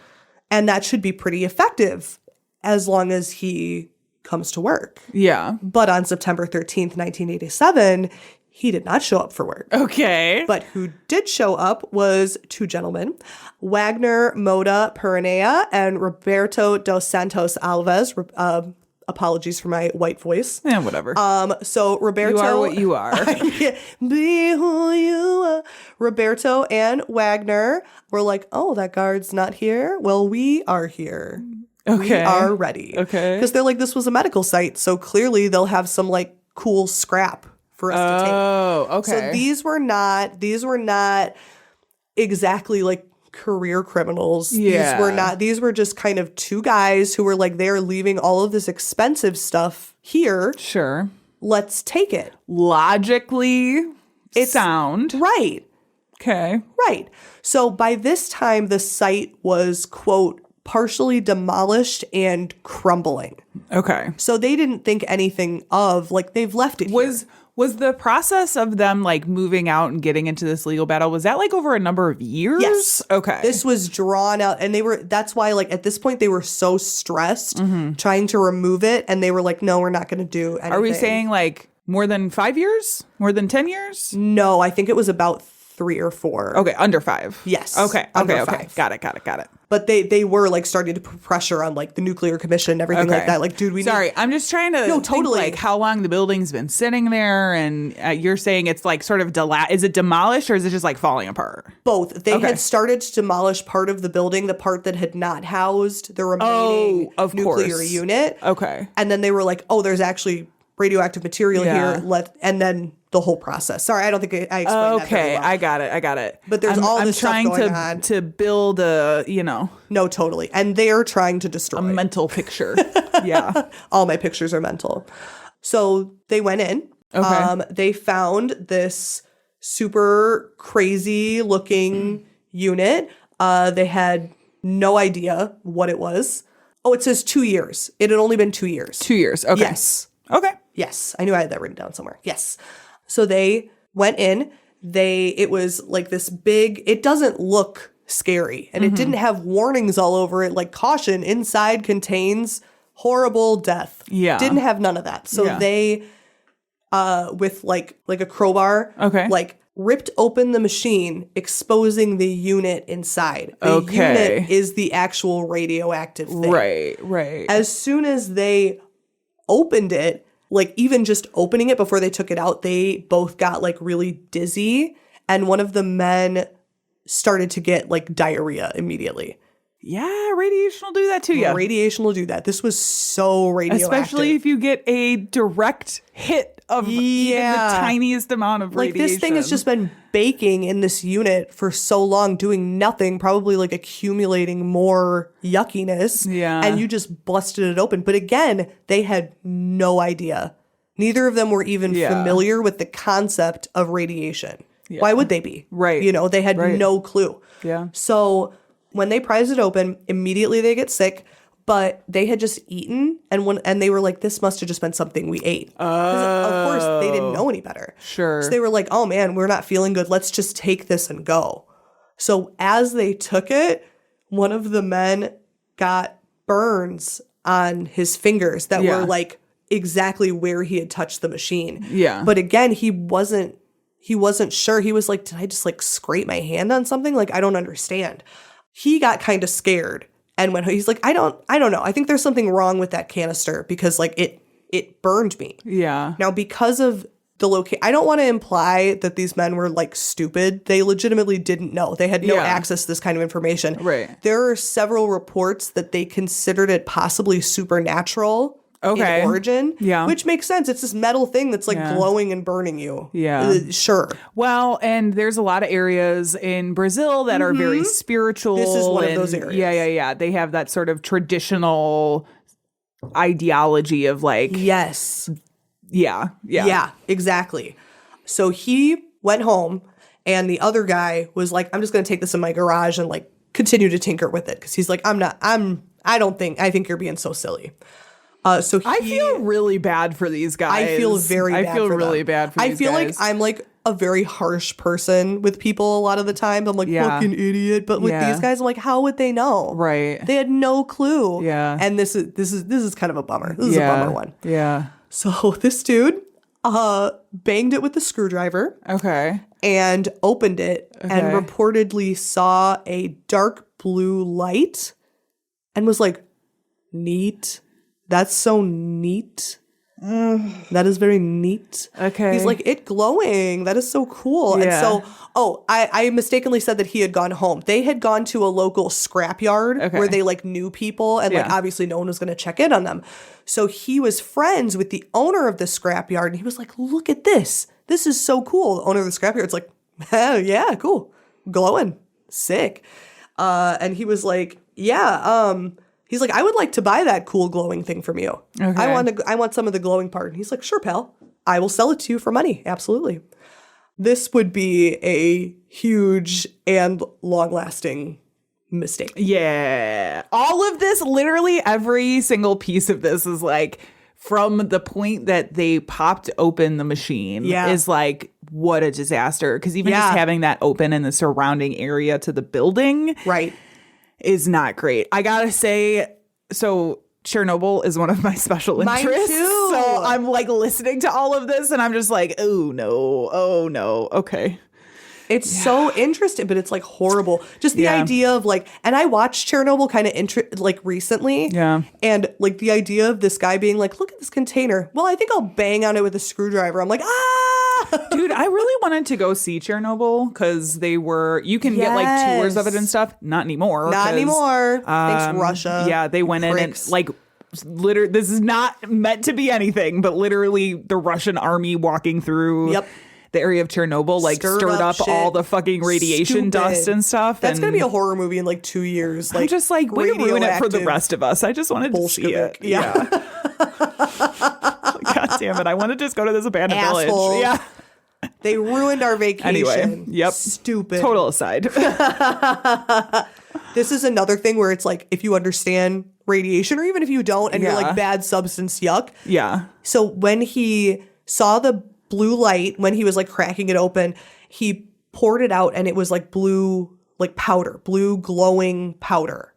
Speaker 3: And that should be pretty effective as long as he comes to work.
Speaker 4: Yeah.
Speaker 3: But on September 13th, 1987, he did not show up for work.
Speaker 4: Okay.
Speaker 3: But who did show up was two gentlemen, Wagner Moda Perenea and Roberto dos Santos Alves. Apologies for my white voice.
Speaker 4: Yeah, whatever.
Speaker 3: So Roberto,
Speaker 4: you are what you are.
Speaker 3: Be who you are. Roberto and Wagner were like, oh, that guard's not here. Well, we are here. We
Speaker 4: Okay.
Speaker 3: are ready.
Speaker 4: Okay.
Speaker 3: Because they're like, this was a medical site. So clearly they'll have some like cool scrap for us to take.
Speaker 4: Oh, okay.
Speaker 3: So these were not exactly like career criminals.
Speaker 4: Yeah.
Speaker 3: These were just kind of two guys who were like, they're leaving all of this expensive stuff here.
Speaker 4: Sure.
Speaker 3: Let's take it.
Speaker 4: Logically,
Speaker 3: It's
Speaker 4: sound.
Speaker 3: Right.
Speaker 4: Okay.
Speaker 3: Right. So by this time, the site was, quote, partially demolished and crumbling.
Speaker 4: Okay.
Speaker 3: So they didn't think anything of, like, they've left it here.
Speaker 4: Was the process of them like moving out and getting into this legal battle, was that like over a number of years?
Speaker 3: Yes.
Speaker 4: Okay.
Speaker 3: This was drawn out, and that's why, like, at this point, they were so stressed trying to remove it, and they were like, no, we're not going to do anything.
Speaker 4: Are we saying like more than 5 years? More than 10 years?
Speaker 3: No, I think it was about 3 or 4.
Speaker 4: Okay, under 5.
Speaker 3: Yes,
Speaker 4: Okay.
Speaker 3: under
Speaker 4: Okay.
Speaker 3: 5.
Speaker 4: Got it.
Speaker 3: But they were, like, starting to put pressure on, like, the nuclear commission and everything like that. Like, dude, we
Speaker 4: Sorry,
Speaker 3: need...
Speaker 4: I'm just trying to think,
Speaker 3: totally.
Speaker 4: like how long the building's been sitting there, and you're saying it's like sort of is it demolished or is it just like falling apart?
Speaker 3: Both. They
Speaker 4: Okay.
Speaker 3: had started to demolish part of the building, the part that had not housed the remaining
Speaker 4: of
Speaker 3: nuclear
Speaker 4: course.
Speaker 3: unit.
Speaker 4: Okay.
Speaker 3: And then they were like, oh, there's actually radioactive material
Speaker 4: Yeah.
Speaker 3: here. And then the whole process. Sorry, I don't think I explained that very well.
Speaker 4: I got it.
Speaker 3: But there's all this stuff
Speaker 4: trying
Speaker 3: going on.
Speaker 4: to build a,
Speaker 3: No, totally. And they are trying to destroy.
Speaker 4: a mental picture. Yeah.
Speaker 3: All my pictures are mental. So they went in.
Speaker 4: Okay.
Speaker 3: They found this super crazy looking unit. They had no idea what it was. Oh, it says 2 years. It had only been 2 years.
Speaker 4: 2 years. Okay.
Speaker 3: Yes.
Speaker 4: Okay.
Speaker 3: Yes. I knew I had that written down somewhere. Yes. So they went in. It was like this big, it doesn't look scary. And it didn't have warnings all over it, like caution, inside contains horrible death.
Speaker 4: Yeah.
Speaker 3: Didn't have none of that. So they, with like a crowbar, like ripped open the machine, exposing the unit inside. The unit is the actual radioactive thing.
Speaker 4: Right.
Speaker 3: As soon as they opened it, like even just opening it before they took it out, they both got like really dizzy. And one of the men started to get like diarrhea immediately.
Speaker 4: Yeah, radiation will do that to you.
Speaker 3: Radiation will do that. This was so radioactive.
Speaker 4: Especially if you get a direct hit of even the tiniest amount of radiation.
Speaker 3: Like this thing has just been baking in this unit for so long, doing nothing, probably like accumulating more yuckiness.
Speaker 4: Yeah.
Speaker 3: And you just busted it open. But again, they had no idea. Neither of them were even familiar with the concept of radiation. Yeah. Why would they be?
Speaker 4: Right.
Speaker 3: You know, they had no clue.
Speaker 4: Yeah.
Speaker 3: So when they prized it open, immediately they get sick, but they had just eaten and they were like, this must have just been something we ate. Of course, they didn't know any better.
Speaker 4: Sure.
Speaker 3: So they were like, oh man, we're not feeling good. Let's just take this and go. So as they took it, one of the men got burns on his fingers that were like exactly where he had touched the machine.
Speaker 4: Yeah.
Speaker 3: But again, he wasn't sure. He was like, did I just like scrape my hand on something? Like, I don't understand. He got kind of scared and he's like, I don't know. I think there's something wrong with that canister because like it burned me.
Speaker 4: Yeah.
Speaker 3: Now, because of the location, I don't want to imply that these men were like stupid. They legitimately didn't know. They had no access to this kind of information.
Speaker 4: Right.
Speaker 3: There are several reports that they considered it possibly supernatural in origin.
Speaker 4: Yeah.
Speaker 3: Which makes sense. It's this metal thing that's like glowing and burning you.
Speaker 4: Yeah.
Speaker 3: Sure.
Speaker 4: Well, and there's a lot of areas in Brazil that are very spiritual.
Speaker 3: This is one of those areas.
Speaker 4: Yeah. They have that sort of traditional ideology of like.
Speaker 3: Yes.
Speaker 4: Yeah.
Speaker 3: Yeah, exactly. So he went home and the other guy was like, I'm just going to take this in my garage and like continue to tinker with it. Cause he's like, I think you're being so silly. I
Speaker 4: feel really bad for these guys.
Speaker 3: I feel very bad.
Speaker 4: I feel really bad for these guys.
Speaker 3: I feel like I'm like a very harsh person with people a lot of the time. I'm like, fucking idiot. But with these guys, I'm like, how would they know?
Speaker 4: Right.
Speaker 3: They had no clue.
Speaker 4: Yeah.
Speaker 3: And this is kind of a bummer. This is a bummer one.
Speaker 4: Yeah.
Speaker 3: So this dude banged it with the screwdriver.
Speaker 4: Okay.
Speaker 3: And opened it and reportedly saw a dark blue light and was like, neat. That's so neat. That is very neat.
Speaker 4: Okay.
Speaker 3: He's like, it glowing. That is so cool.
Speaker 4: Yeah.
Speaker 3: And so, I mistakenly said that he had gone home. They had gone to a local scrapyard where they like knew people and like obviously no one was going to check in on them. So he was friends with the owner of the scrapyard and he was like, look at this. This is so cool. The owner of the scrapyard's like, yeah, cool. Glowing. Sick. And he was like, he's like, I would like to buy that cool glowing thing from you. Okay. I want some of the glowing part. And he's like, sure, pal. I will sell it to you for money. Absolutely. This would be a huge and long-lasting mistake.
Speaker 4: Yeah. All of this, literally every single piece of this is like from the point that they popped open the machine is like, what a disaster. Because even just having that open in the surrounding area to the building.
Speaker 3: Right.
Speaker 4: Is not great. I gotta say, so Chernobyl is one of my special interests.
Speaker 3: Mine too.
Speaker 4: So I'm like listening to all of this and I'm just like, oh no. Okay.
Speaker 3: It's so interesting, but it's like horrible. Just the idea of like, and I watched Chernobyl kind of like recently.
Speaker 4: Yeah.
Speaker 3: And like the idea of this guy being like, look at this container. Well, I think I'll bang on it with a screwdriver. I'm like,
Speaker 4: Dude, I really wanted to go see Chernobyl because you can get like tours of it and stuff. Not anymore.
Speaker 3: Not anymore. Thanks, Russia.
Speaker 4: Yeah, they went in and like literally, this is not meant to be anything, but literally the Russian army walking through the area of Chernobyl, like stirred up all the fucking radiation dust and stuff.
Speaker 3: That's going to be a horror movie in like 2 years.
Speaker 4: Like, I'm just like, way to ruin it for the rest of us. I just wanted to see it.
Speaker 3: Yeah.
Speaker 4: God damn it. I want to just go to this abandoned village. Yeah.
Speaker 3: They ruined our vacation.
Speaker 4: Anyway, yep.
Speaker 3: Stupid.
Speaker 4: Total aside.
Speaker 3: This is another thing where it's like, if you understand radiation, or even if you don't and you're
Speaker 4: Yeah.
Speaker 3: like bad substance, yuck.
Speaker 4: Yeah.
Speaker 3: So when he saw the blue light, when he was like cracking it open, he poured it out and it was like blue, like powder, blue glowing powder.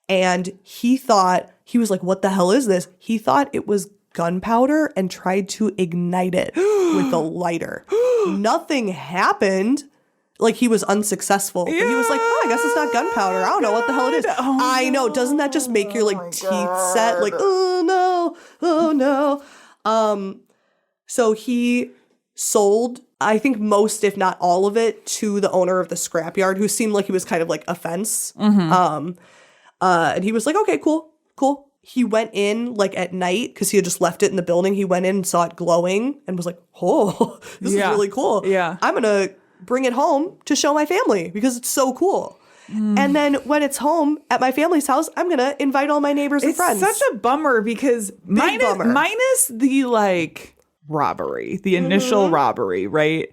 Speaker 3: And he was like, what the hell is this? He thought it was gunpowder and tried to ignite it with a lighter. Nothing happened. Like, he was unsuccessful. But he was like, oh, I guess it's not gunpowder. I don't know what the hell it is.
Speaker 4: Oh,
Speaker 3: I know. Doesn't that just make your like teeth set? Like, oh no. So he sold, I think most, if not all of it, to the owner of the scrapyard, who seemed like he was kind of like a fence. And he was like, okay, cool. He went in like at night because he had just left it in the building. He went in and saw it glowing and was like, oh, this is really cool.
Speaker 4: Yeah.
Speaker 3: I'm going to bring it home to show my family because it's so cool. And then when it's home at my family's house, I'm going to invite all my neighbors and friends.
Speaker 4: It's such a bummer because minus the like robbery, the initial robbery, right?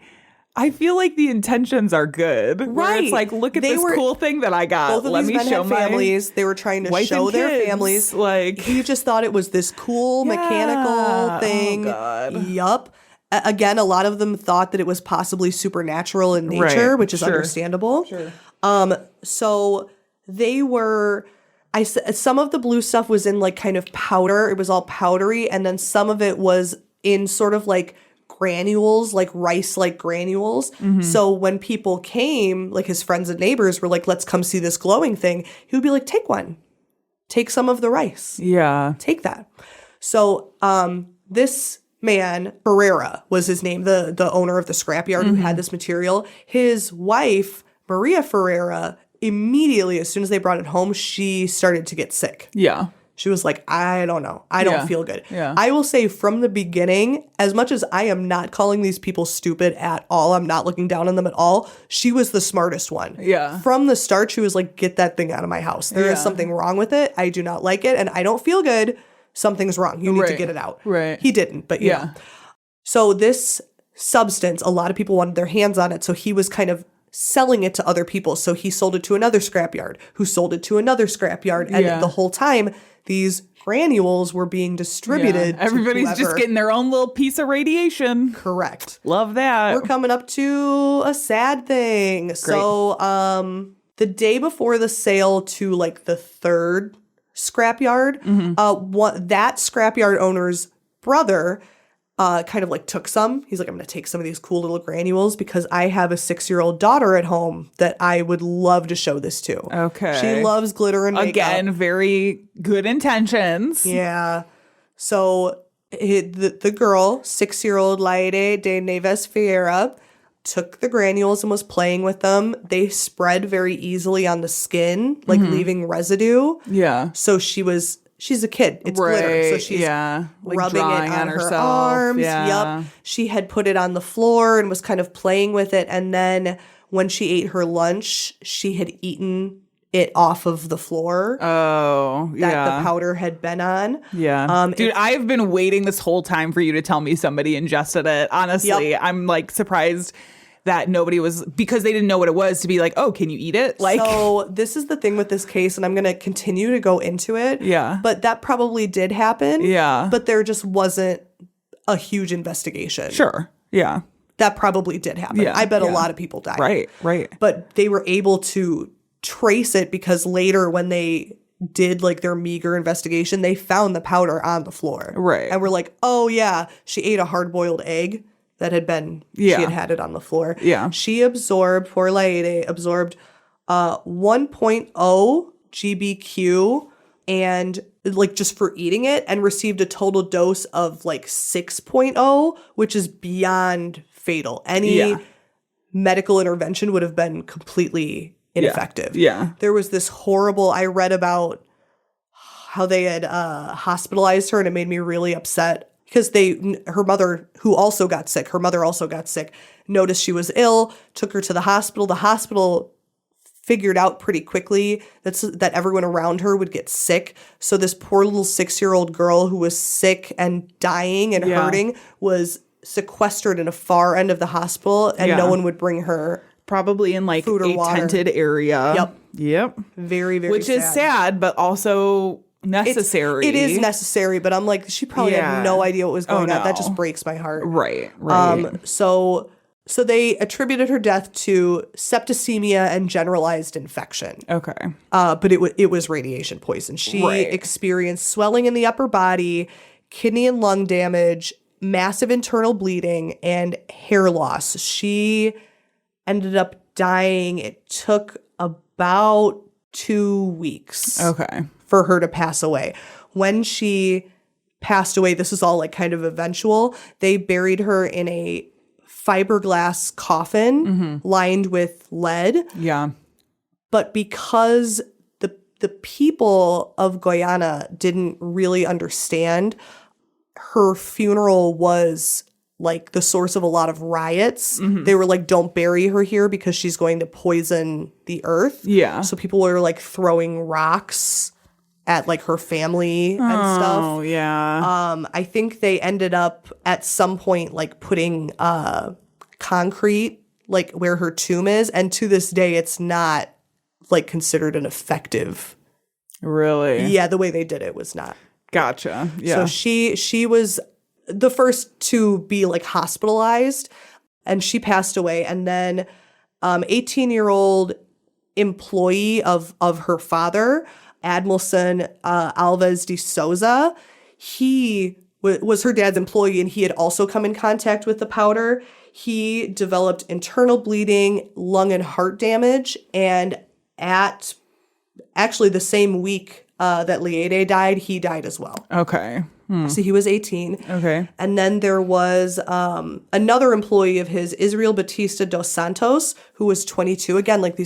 Speaker 4: I feel like the intentions are good. Where
Speaker 3: Right.
Speaker 4: it's like, look at this cool thing that I got.
Speaker 3: Both of
Speaker 4: Let
Speaker 3: these
Speaker 4: me
Speaker 3: men
Speaker 4: show
Speaker 3: had
Speaker 4: my
Speaker 3: families. They were trying to
Speaker 4: wife
Speaker 3: show
Speaker 4: and
Speaker 3: their
Speaker 4: kids.
Speaker 3: families.
Speaker 4: Like,
Speaker 3: He just thought it was this cool mechanical thing.
Speaker 4: Oh, God.
Speaker 3: Yup. Again, a lot of them thought that it was possibly supernatural in nature,
Speaker 4: Right.
Speaker 3: which is
Speaker 4: Sure.
Speaker 3: understandable.
Speaker 4: Sure.
Speaker 3: So they were, some of the blue stuff was in like kind of powder. It was all powdery. And then some of it was in sort of like granules, like rice-like granules. So when people came, like his friends and neighbors were like, let's come see this glowing thing. He would be like, take one. Take some of the rice.
Speaker 4: yeah.
Speaker 3: Take that. So this man, Ferreira was his name, the owner of the scrapyard who had this material. His wife, Maria Ferreira, immediately, as soon as they brought it home, she started to get sick.
Speaker 4: Yeah.
Speaker 3: She was like, I don't know. I don't feel good.
Speaker 4: Yeah.
Speaker 3: I will say from the beginning, as much as I am not calling these people stupid at all, I'm not looking down on them at all, she was the smartest one.
Speaker 4: Yeah.
Speaker 3: From the start, she was like, get that thing out of my house. There is
Speaker 4: Yeah.
Speaker 3: something wrong with it. I do not like it. And I don't feel good. Something's wrong. You need to
Speaker 4: Right.
Speaker 3: get it out.
Speaker 4: Right.
Speaker 3: He didn't, but yeah. So this substance, a lot of people wanted their hands on it. So he was kind of selling it to other people. So he sold it to another scrapyard, who sold it to another scrapyard. And
Speaker 4: Yeah.
Speaker 3: the whole time, these granules were being distributed.
Speaker 4: Yeah. Everybody's
Speaker 3: to
Speaker 4: just
Speaker 3: whoever.
Speaker 4: getting their own little piece of radiation.
Speaker 3: Correct.
Speaker 4: Love that.
Speaker 3: We're coming up to a sad thing. So the day before the sale to like the third scrapyard, that scrapyard owner's brother kind of like took some. He's like, I'm going to take some of these cool little granules because I have a 6-year-old daughter at home that I would love to show this to.
Speaker 4: Okay.
Speaker 3: She loves glitter and makeup.
Speaker 4: Again, very good intentions.
Speaker 3: Yeah. So the girl, 6-year-old Laide de Neves Ferreira, took the granules and was playing with them. They spread very easily on the skin, like leaving residue.
Speaker 4: Yeah.
Speaker 3: So she's a kid. It's glitter. So she's
Speaker 4: like
Speaker 3: rubbing it
Speaker 4: drawing
Speaker 3: on her
Speaker 4: herself.
Speaker 3: arms.
Speaker 4: Yeah.
Speaker 3: Yep. She had put it on the floor and was kind of playing with it. And then when she ate her lunch, she had eaten it off of the floor
Speaker 4: Oh,
Speaker 3: that
Speaker 4: yeah.
Speaker 3: the powder had been on.
Speaker 4: Yeah. Dude, I've been waiting this whole time for you to tell me somebody ingested it. Honestly,
Speaker 3: Yep.
Speaker 4: I'm like surprised that nobody was, because they didn't know what it was, to be like, oh, can you eat it? Like,
Speaker 3: So this is the thing with this case, and I'm going to continue to go into it.
Speaker 4: Yeah.
Speaker 3: But that probably did happen.
Speaker 4: Yeah.
Speaker 3: But there just wasn't a huge investigation.
Speaker 4: sure. Yeah.
Speaker 3: That probably did happen.
Speaker 4: Yeah,
Speaker 3: I bet a
Speaker 4: yeah.
Speaker 3: lot of people died.
Speaker 4: Right.
Speaker 3: But they were able to trace it because later when they did like their meager investigation, they found the powder on the floor.
Speaker 4: Right.
Speaker 3: And we're like, oh yeah, she ate a hard-boiled egg that had been,
Speaker 4: Yeah.
Speaker 3: she had it on the floor.
Speaker 4: Yeah.
Speaker 3: She absorbed, poor Laide, absorbed 1.0 GBQ and like just for eating it, and received a total dose of like 6.0, which is beyond fatal. Any
Speaker 4: Yeah.
Speaker 3: medical intervention would have been completely ineffective.
Speaker 4: Yeah.
Speaker 3: There was this horrible, I read about how they had hospitalized her, and it made me really upset because her mother, who also got sick, noticed she was ill, took her to the hospital. The hospital figured out pretty quickly that everyone around her would get sick. So this poor little 6-year-old girl who was sick and dying and
Speaker 4: Yeah.
Speaker 3: hurting was sequestered in a far end of the hospital, and
Speaker 4: Yeah.
Speaker 3: no one would bring her.
Speaker 4: Probably in like
Speaker 3: Food or
Speaker 4: a
Speaker 3: water.
Speaker 4: tented area.
Speaker 3: Yep.
Speaker 4: Yep.
Speaker 3: Very, very
Speaker 4: Which is sad, but also necessary.
Speaker 3: It is necessary, but I'm like, she probably had no idea what was going on. That
Speaker 4: no.
Speaker 3: just breaks my heart.
Speaker 4: Right.
Speaker 3: So they attributed her death to septicemia and generalized infection.
Speaker 4: Okay.
Speaker 3: But it was radiation poison. She experienced swelling in the upper body, kidney and lung damage, massive internal bleeding, and hair loss. She ended up dying. It took about 2 weeks for her to pass away. When she passed away, this is all like kind of eventual. They buried her in a fiberglass coffin lined with lead.
Speaker 4: Yeah.
Speaker 3: But because the people of Guyana didn't really understand, her funeral was like the source of a lot of riots. They were like, don't bury her here because she's going to poison the earth.
Speaker 4: Yeah.
Speaker 3: So people were like throwing rocks at like her family and stuff.
Speaker 4: Oh, yeah.
Speaker 3: I think they ended up at some point like putting concrete like where her tomb is, and to this day it's not like considered an effective.
Speaker 4: Really?
Speaker 3: Yeah, the way they did it was not.
Speaker 4: Gotcha. Yeah.
Speaker 3: So she was the first to be like hospitalized, and she passed away. And then 18-year-old employee of her father, Admilson Alves de Souza, he was her dad's employee, and he had also come in contact with the powder. He developed internal bleeding, lung and heart damage, and at actually the same week that Liede died, he died as well.
Speaker 4: Okay.
Speaker 3: So he was 18.
Speaker 4: Okay.
Speaker 3: And then there was another employee of his, Israel Batista dos Santos, who was 22. Again, like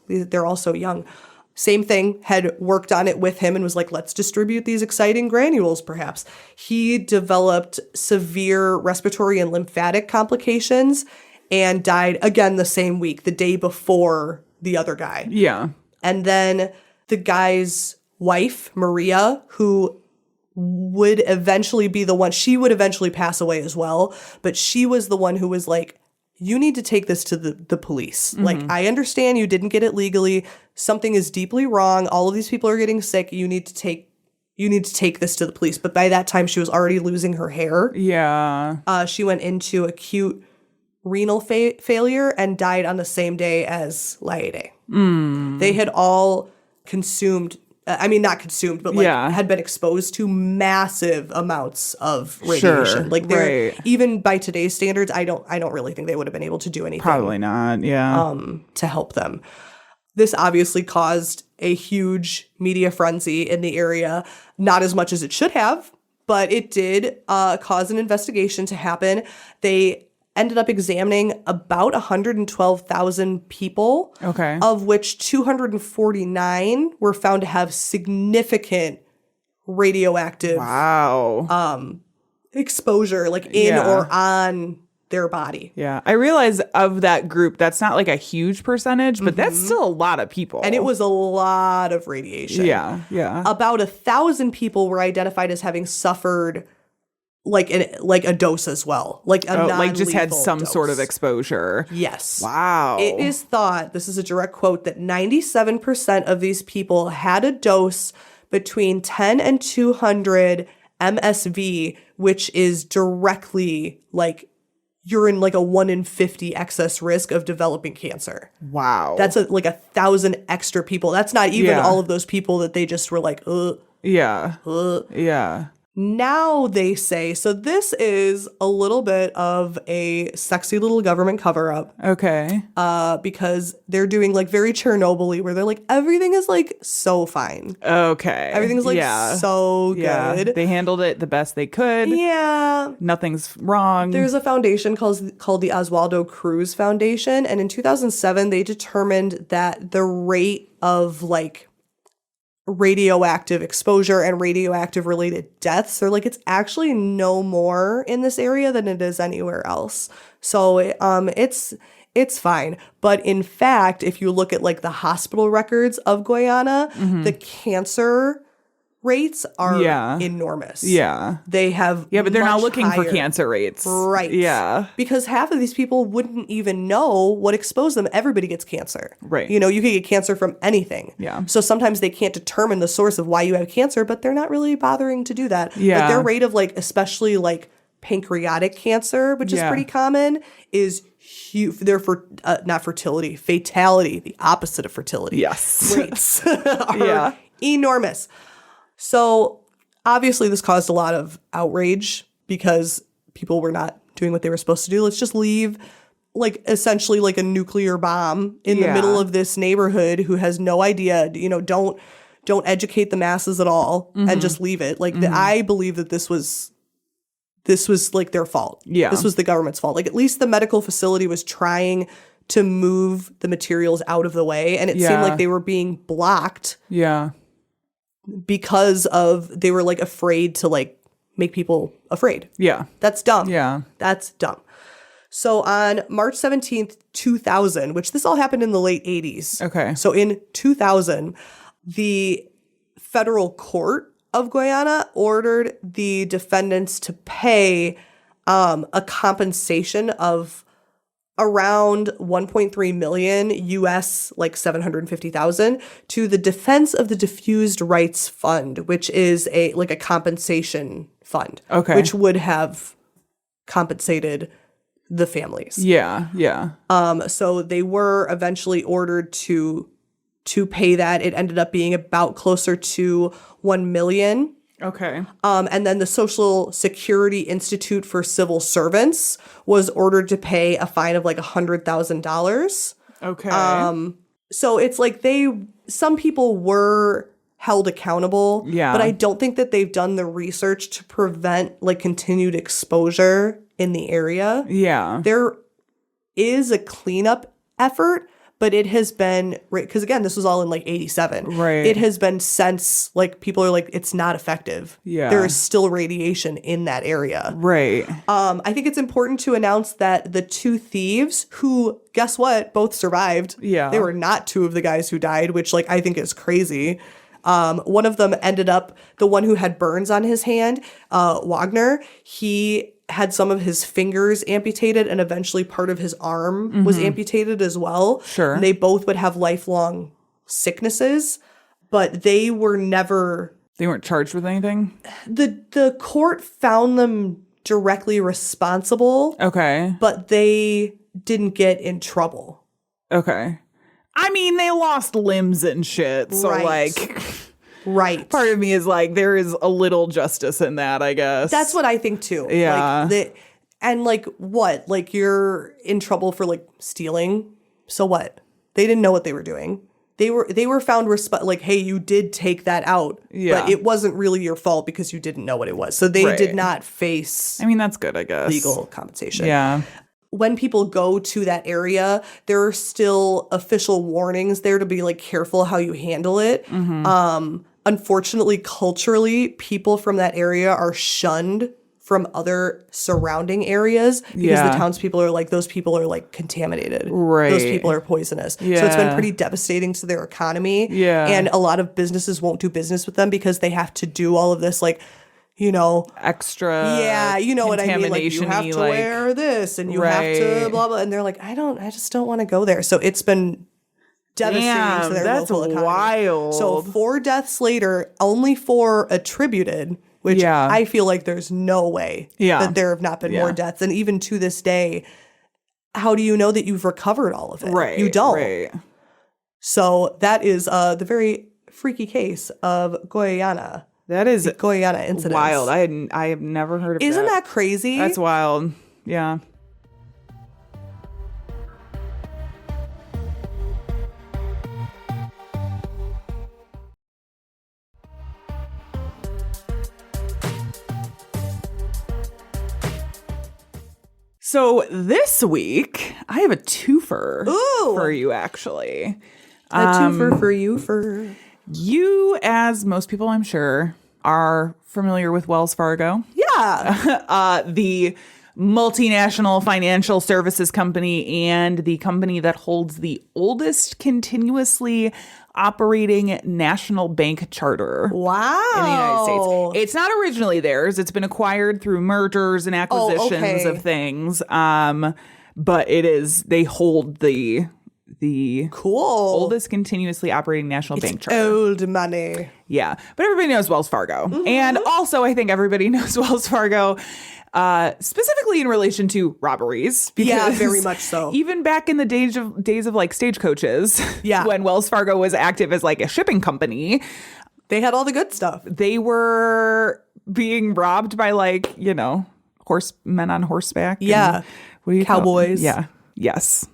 Speaker 3: they're all so young. Same thing, had worked on it with him and was like, let's distribute these exciting granules, perhaps. He developed severe respiratory and lymphatic complications and died again the same week, the day before the other guy.
Speaker 4: Yeah.
Speaker 3: And then the guy's wife, Maria, who would eventually be the one, she would eventually pass away as well, but she was the one who was like, you need to take this to the police. Like, I understand you didn't get it legally. Something is deeply wrong. All of these people are getting sick. You need to take this to the police. But by that time, she was already losing her hair.
Speaker 4: Yeah.
Speaker 3: She went into acute renal failure and died on the same day as Laide. They had all consumed, not consumed, but like had been exposed to massive amounts of radiation.
Speaker 4: Sure,
Speaker 3: Like they're
Speaker 4: right.
Speaker 3: even by today's standards, I don't really think they would have been able to do anything.
Speaker 4: Probably not. Yeah.
Speaker 3: To help them. This obviously caused a huge media frenzy in the area, not as much as it should have, but it did cause an investigation to happen. They ended up examining about 112,000 people, of which 249 were found to have significant radioactive exposure, like in or on their body.
Speaker 4: Yeah. I realize of that group, that's not like a huge percentage, but that's still a lot of people.
Speaker 3: And it was a lot of radiation.
Speaker 4: Yeah. Yeah.
Speaker 3: About 1,000 people were identified as having suffered like a dose as well, like a
Speaker 4: like just had
Speaker 3: non-lethal
Speaker 4: some
Speaker 3: dose.
Speaker 4: sort of exposure.
Speaker 3: Yes.
Speaker 4: Wow.
Speaker 3: It is thought, this is a direct quote, that 97% of these people had a dose between 10 and 200 MSV, which is directly like you're in like a 1 in 50 excess risk of developing cancer.
Speaker 4: Wow.
Speaker 3: That's like 1,000 extra people. That's not even all of those people that they just were like,
Speaker 4: Yeah. Yeah.
Speaker 3: Now they say, so this is a little bit of a sexy little government cover-up.
Speaker 4: Okay.
Speaker 3: Because they're doing like very Chernobyl-y, where they're like, everything is like so fine.
Speaker 4: Okay.
Speaker 3: Everything's like so good.
Speaker 4: They handled it the best they could.
Speaker 3: Yeah.
Speaker 4: Nothing's wrong.
Speaker 3: There's a foundation called the Oswaldo Cruz Foundation. And in 2007, they determined that the rate of like radioactive exposure and radioactive related deaths, they're like, it's actually no more in this area than it is anywhere else. So it's fine. But in fact, if you look at like the hospital records of Guyana, the cancer rates are
Speaker 4: Yeah.
Speaker 3: enormous.
Speaker 4: Yeah.
Speaker 3: They have
Speaker 4: But they're not
Speaker 3: much
Speaker 4: looking for
Speaker 3: higher-
Speaker 4: cancer rates.
Speaker 3: Right.
Speaker 4: Yeah.
Speaker 3: Because half of these people wouldn't even know what exposed them. Everybody gets cancer.
Speaker 4: Right.
Speaker 3: You know, you can get cancer from anything.
Speaker 4: Yeah.
Speaker 3: So sometimes they can't determine the source of why you have cancer, but they're not really bothering to do that.
Speaker 4: Yeah.
Speaker 3: Like their rate of like, especially like pancreatic cancer, which is
Speaker 4: Yeah.
Speaker 3: pretty common, is huge. They're for not fertility, fatality, the opposite of fertility.
Speaker 4: Yes.
Speaker 3: Rates are
Speaker 4: Yeah.
Speaker 3: enormous. So obviously this caused a lot of outrage because people were not doing what they were supposed to do. Let's just leave like essentially like a nuclear bomb in the
Speaker 4: Yeah.
Speaker 3: middle of this neighborhood who has no idea, you know, don't educate the masses at all and just leave it. Like I believe that this was like their fault.
Speaker 4: Yeah.
Speaker 3: This was the government's fault. Like at least the medical facility was trying to move the materials out of the way, and it seemed
Speaker 4: Yeah.
Speaker 3: like they were being blocked
Speaker 4: Yeah.
Speaker 3: because of they were like afraid to like make people afraid.
Speaker 4: Yeah.
Speaker 3: That's dumb.
Speaker 4: Yeah.
Speaker 3: That's dumb. So on March 17th, 2000, which this all happened in the late 80s.
Speaker 4: Okay.
Speaker 3: So in 2000, the federal court of Guyana ordered the defendants to pay a compensation of around 1.3 million US, like 750,000, to the Defense of the Diffused Rights Fund, which is a compensation fund.
Speaker 4: Okay.
Speaker 3: Which would have compensated the families.
Speaker 4: Yeah. Yeah.
Speaker 3: So they were eventually ordered to pay that. It ended up being about closer to 1 million.
Speaker 4: Okay.
Speaker 3: And then the Social Security Institute for Civil Servants was ordered to pay a fine of like $100,000.
Speaker 4: Okay.
Speaker 3: So it's like some people were held accountable.
Speaker 4: Yeah.
Speaker 3: But I don't think that they've done the research to prevent like continued exposure in the area.
Speaker 4: Yeah.
Speaker 3: There is a cleanup effort, but it has been, because again, this was all in like 87.
Speaker 4: Right.
Speaker 3: It has been since like people are like, it's not effective.
Speaker 4: Yeah.
Speaker 3: There is still radiation in that area.
Speaker 4: Right.
Speaker 3: I think it's important to announce that the two thieves who, guess what, both survived.
Speaker 4: Yeah.
Speaker 3: They were not two of the guys who died, which like I think is crazy. One of them ended up, the one who had burns on his hand, Wagner, he had some of his fingers amputated and eventually part of his arm was amputated as well.
Speaker 4: Sure.
Speaker 3: And they both would have lifelong sicknesses, but they weren't
Speaker 4: charged with anything?
Speaker 3: the court found them directly responsible,
Speaker 4: Okay.
Speaker 3: but they didn't get in trouble.
Speaker 4: Okay. I mean, they lost limbs and shit. So,
Speaker 3: Right.
Speaker 4: like,
Speaker 3: Right.
Speaker 4: part of me is like, there is a little justice in that, I guess.
Speaker 3: That's what I think too.
Speaker 4: Yeah.
Speaker 3: And like what? Like you're in trouble for like stealing. So what? They didn't know what they were doing. They were found like, hey, you did take that out.
Speaker 4: Yeah.
Speaker 3: But it wasn't really your fault because you didn't know what it was. So they
Speaker 4: Right.
Speaker 3: did not face
Speaker 4: I mean, that's good, I guess.
Speaker 3: legal compensation.
Speaker 4: Yeah.
Speaker 3: When people go to that area, there are still official warnings there to be like careful how you handle it. Unfortunately, culturally, people from that area are shunned from other surrounding areas because
Speaker 4: Yeah.
Speaker 3: the townspeople are like, those people are like contaminated.
Speaker 4: Right.
Speaker 3: Those people are poisonous. So it's been
Speaker 4: Yeah.
Speaker 3: pretty devastating to their economy.
Speaker 4: Yeah.
Speaker 3: And a lot of businesses won't do business with them because they have to do all of this like, you know,
Speaker 4: Extra.
Speaker 3: yeah, you know what I mean? Like you have to
Speaker 4: like-
Speaker 3: wear this and you have to
Speaker 4: Right.
Speaker 3: blah, blah. And they're like, I just don't want to go there. So it's been devastating
Speaker 4: Damn,
Speaker 3: to their
Speaker 4: that's
Speaker 3: local economy.
Speaker 4: wild.
Speaker 3: So 4 deaths later, only 4 attributed, which
Speaker 4: Yeah.
Speaker 3: I feel like there's no way that there have not been more
Speaker 4: Yeah.
Speaker 3: deaths. And even to this day, how do you know that you've recovered all of it?
Speaker 4: Right.
Speaker 3: You don't.
Speaker 4: Right.
Speaker 3: So that is the very freaky case of Guyana.
Speaker 4: That is
Speaker 3: Guyana incident.
Speaker 4: wild. I have never heard of
Speaker 3: Isn't
Speaker 4: that.
Speaker 3: that crazy?
Speaker 4: That's wild. Yeah. So this week, I have a twofer
Speaker 3: Ooh.
Speaker 4: for you, actually.
Speaker 3: A twofer for you for...
Speaker 4: You, as most people I'm sure, are familiar with Wells Fargo.
Speaker 3: Yeah.
Speaker 4: The multinational financial services company and the company that holds the oldest continuously operating national bank charter.
Speaker 3: Wow.
Speaker 4: In the United States. It's not originally theirs. It's been acquired through mergers and acquisitions of things. But they hold the oldest continuously operating national bank charter.
Speaker 3: Old money.
Speaker 4: Yeah. But everybody knows Wells Fargo. And also I think everybody knows Wells Fargo specifically in relation to robberies.
Speaker 3: Yeah, very much so.
Speaker 4: Even back in the days of like stagecoaches, when Wells Fargo was active as like a shipping company,
Speaker 3: they had all the good stuff.
Speaker 4: They were being robbed by like, men on horseback.
Speaker 3: Yeah.
Speaker 4: What do you
Speaker 3: Cowboys.
Speaker 4: Yeah. Yes.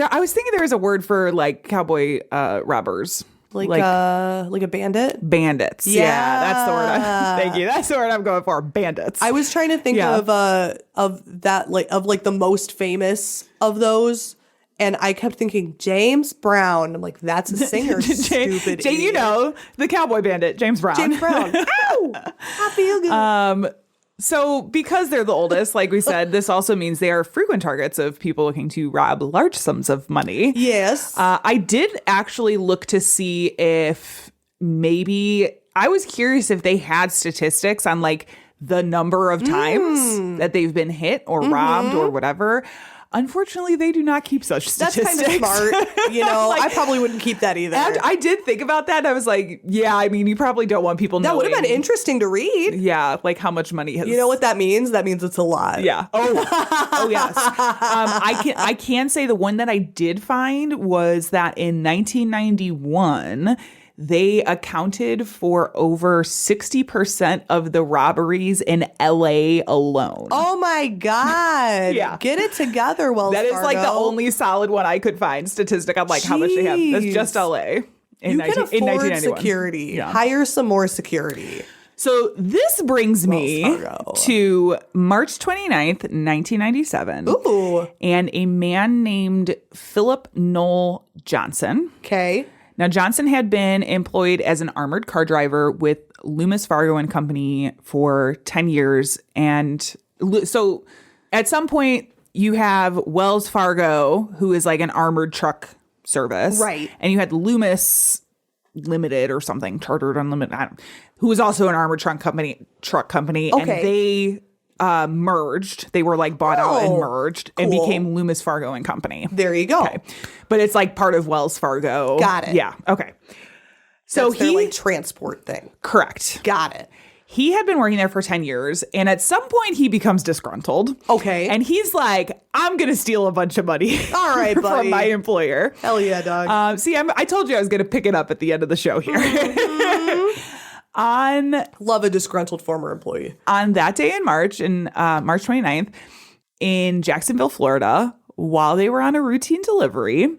Speaker 4: I was thinking there was a word for like cowboy robbers.
Speaker 3: Like a bandit?
Speaker 4: Bandits. Yeah, that's the word. Thank you. That's the word I'm going for. Bandits.
Speaker 3: I was trying to think of that like the most famous of those, and I kept thinking James Brown. I'm like, that's a singer. Stupid.
Speaker 4: Jane, the cowboy bandit, James Brown.
Speaker 3: James Brown. Ow! I feel good.
Speaker 4: So because they're the oldest, like we said, this also means they are frequent targets of people looking to rob large sums of money.
Speaker 3: Yes.
Speaker 4: I did actually look to see if I was curious if they had statistics on like the number of times that they've been hit or robbed or whatever. Unfortunately, they do not keep such statistics.
Speaker 3: That's kind of smart. I probably wouldn't keep that either.
Speaker 4: And I did think about that. And I was like, yeah, I mean, you probably don't want people knowing.
Speaker 3: That would have been interesting to read.
Speaker 4: Yeah, like how much money has...
Speaker 3: You know what that means? That means it's a lot.
Speaker 4: Yeah. Oh yes. I can say the one that I did find was that in 1991... they accounted for over 60% of the robberies in LA alone.
Speaker 3: Oh my God.
Speaker 4: Yeah.
Speaker 3: Get it together, Wells Fargo.
Speaker 4: That is like the only solid one I could find statistic on like how much they have. That's just LA
Speaker 3: You can afford security.
Speaker 4: Yeah.
Speaker 3: Hire some more security.
Speaker 4: So this brings me to March 29th, 1997.
Speaker 3: Ooh.
Speaker 4: And a man named Philip Noel Johnson.
Speaker 3: Okay.
Speaker 4: Now, Johnson had been employed as an armored car driver with Loomis Fargo and Company for 10 years. And so at some point, you have Wells Fargo, who is like an armored truck service.
Speaker 3: Right.
Speaker 4: And you had Loomis Limited or something, Chartered Unlimited, who was also an armored truck company.
Speaker 3: Okay.
Speaker 4: And they merged. They were like bought out and merged and became Loomis Fargo and Company.
Speaker 3: There you go.
Speaker 4: Okay. But it's like part of Wells Fargo.
Speaker 3: Got it.
Speaker 4: Yeah. Okay. So
Speaker 3: that's their like transport thing.
Speaker 4: Correct.
Speaker 3: Got it.
Speaker 4: He had been working there for 10 years, and at some point he becomes disgruntled.
Speaker 3: Okay.
Speaker 4: And he's like, I'm going to steal a bunch of money.
Speaker 3: All right, buddy.
Speaker 4: From my employer.
Speaker 3: Hell yeah, dog.
Speaker 4: See, I told you I was going to pick it up at the end of the show here.
Speaker 3: Love a disgruntled former employee.
Speaker 4: On that day in March, March 29th, in Jacksonville, Florida, while they were on a routine delivery,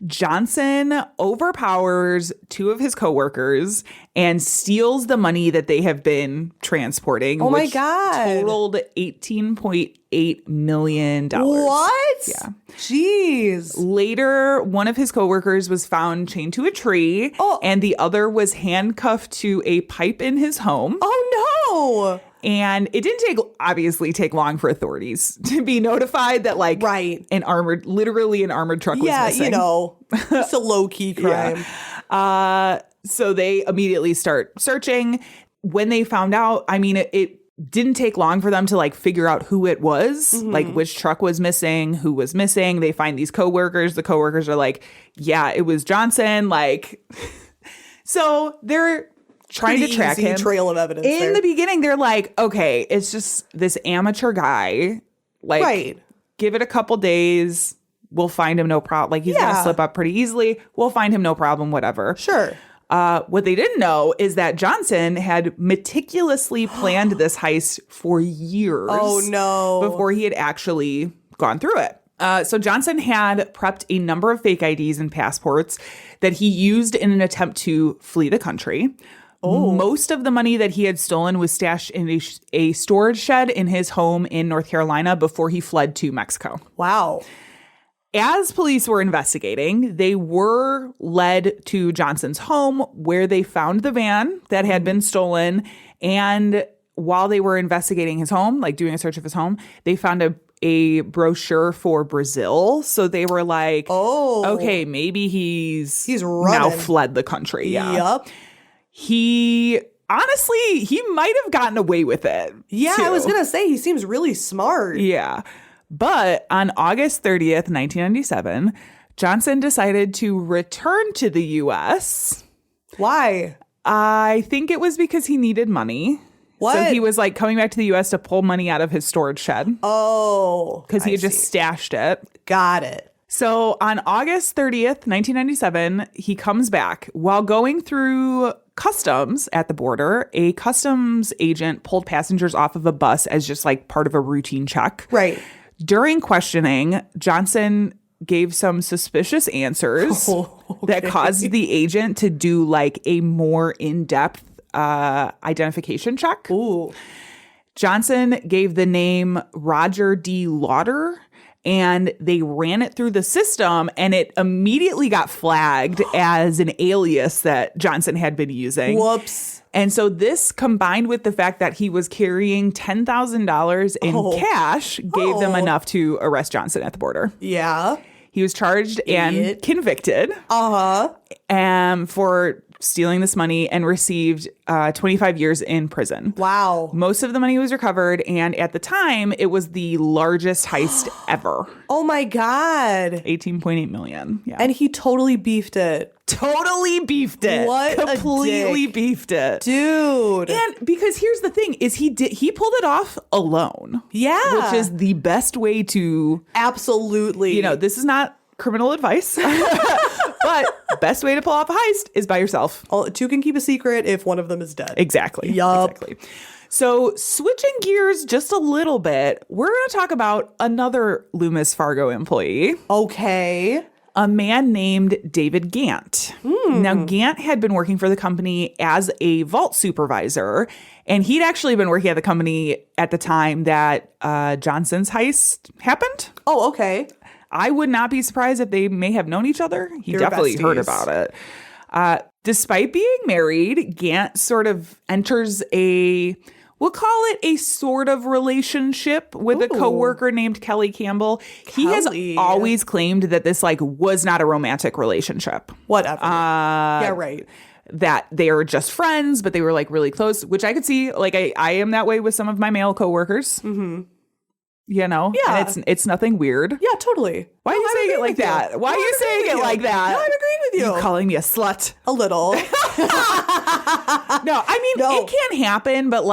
Speaker 4: Johnson overpowers two of his coworkers and steals the money that they have been transporting.
Speaker 3: Oh my God.
Speaker 4: Totaled $18.8 million.
Speaker 3: What?
Speaker 4: Yeah.
Speaker 3: Jeez.
Speaker 4: Later, one of his coworkers was found chained to a tree, and the other was handcuffed to a pipe in his home.
Speaker 3: Oh no.
Speaker 4: And it didn't obviously take long for authorities to be notified that like an armored truck was missing.
Speaker 3: It's a low-key crime.
Speaker 4: Yeah. So they immediately start searching. When they found out, I mean, it didn't take long for them to like figure out who it was, like which truck was missing, who was missing. They find these coworkers. The coworkers are like, yeah, it was Johnson. Like, so they're trying to track him.
Speaker 3: Trail of evidence.
Speaker 4: In the beginning, they're like, okay, it's just this amateur guy. Like, give it a couple days. We'll find him no problem. Like, he's going to slip up pretty easily. We'll find him no problem, whatever.
Speaker 3: Sure.
Speaker 4: What they didn't know is that Johnson had meticulously planned this heist for years.
Speaker 3: Oh, no.
Speaker 4: Before he had actually gone through it. So Johnson had prepped a number of fake IDs and passports that he used in an attempt to flee the country. Oh. Most of the money that he had stolen was stashed in a storage shed in his home in North Carolina before he fled to Mexico.
Speaker 3: Wow.
Speaker 4: As police were investigating, they were led to Johnson's home where they found the van that had been stolen. And while they were investigating his home, like doing a search of his home, they found a brochure for Brazil. So they were like,
Speaker 3: Oh.
Speaker 4: okay, maybe he's now
Speaker 3: running.
Speaker 4: fled the country. Yeah.
Speaker 3: Yup.
Speaker 4: He might have gotten away with it.
Speaker 3: Yeah,
Speaker 4: too.
Speaker 3: I was going to say, he seems really smart.
Speaker 4: Yeah. But on August 30th, 1997, Johnson decided to return to the U.S.
Speaker 3: Why?
Speaker 4: I think it was because he needed money.
Speaker 3: What?
Speaker 4: So he was like coming back to the U.S. to pull money out of his storage shed.
Speaker 3: Oh.
Speaker 4: Because he
Speaker 3: I
Speaker 4: had just
Speaker 3: see.
Speaker 4: stashed it.
Speaker 3: Got it.
Speaker 4: So on August 30th, 1997, he comes back. While going through customs at the border, a customs agent pulled passengers off of a bus as just like part of a routine check.
Speaker 3: Right.
Speaker 4: During questioning, Johnson gave some suspicious answers that caused the agent to do like a more in-depth identification check.
Speaker 3: Ooh.
Speaker 4: Johnson gave the name Roger D. Lauder, and they ran it through the system, and it immediately got flagged as an alias that Johnson had been using.
Speaker 3: Whoops.
Speaker 4: And so this, combined with the fact that he was carrying $10,000 in cash, gave them enough to arrest Johnson at the border.
Speaker 3: Yeah.
Speaker 4: He was charged and convicted for stealing this money and received 25 years in prison.
Speaker 3: Wow.
Speaker 4: Most of the money was recovered, and at the time, it was the largest heist ever.
Speaker 3: Oh my God.
Speaker 4: 18.8 million. Yeah.
Speaker 3: And he totally beefed it.
Speaker 4: Totally beefed it.
Speaker 3: What a
Speaker 4: Completely
Speaker 3: dick.
Speaker 4: beefed it.
Speaker 3: Dude.
Speaker 4: And because here's the thing is he pulled it off alone.
Speaker 3: Yeah.
Speaker 4: Which is the best way to,
Speaker 3: Absolutely.
Speaker 4: this is not criminal advice, but best way to pull off a heist is by yourself.
Speaker 3: Two can keep a secret if one of them is dead.
Speaker 4: Exactly.
Speaker 3: Yup.
Speaker 4: Exactly. So switching gears just a little bit, we're going to talk about another Loomis Fargo employee.
Speaker 3: Okay.
Speaker 4: A man named David Gant. Now, Gant had been working for the company as a vault supervisor, and he'd actually been working at the company at the time that Johnson's heist happened.
Speaker 3: Oh, okay.
Speaker 4: I would not be surprised if they may have known each other. He
Speaker 3: They're
Speaker 4: definitely heard
Speaker 3: besties.
Speaker 4: about it. Despite being married, Gant sort of enters we'll call it a sort of relationship with a coworker named Kelly Campbell. He has
Speaker 3: Kelly.
Speaker 4: always claimed that this was not a romantic relationship.
Speaker 3: Whatever. Yeah, right.
Speaker 4: That they are just friends, but they were really close, which I could see. I am that way with some of my male coworkers. Mm-hmm.
Speaker 3: Yeah.
Speaker 4: And it's nothing weird.
Speaker 3: Yeah, totally.
Speaker 4: Why are you saying it like that? Why are you saying it like that?
Speaker 3: No, I'm agreeing with you.
Speaker 4: You calling me a slut?
Speaker 3: A little.
Speaker 4: No, I mean,
Speaker 3: No.
Speaker 4: it can happen, but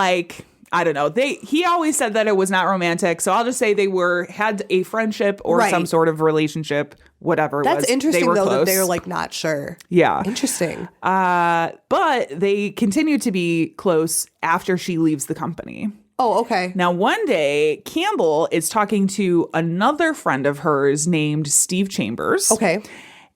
Speaker 4: I don't know. He always said that it was not romantic, so I'll just say they had a friendship or
Speaker 3: Right.
Speaker 4: some sort of relationship, whatever it was.
Speaker 3: That's interesting,
Speaker 4: they were
Speaker 3: though,
Speaker 4: close.
Speaker 3: that they're not sure.
Speaker 4: Yeah.
Speaker 3: Interesting.
Speaker 4: But they continue to be close after she leaves the company.
Speaker 3: Oh, okay.
Speaker 4: Now, one day, Campbell is talking to another friend of hers named Steve Chambers.
Speaker 3: Okay.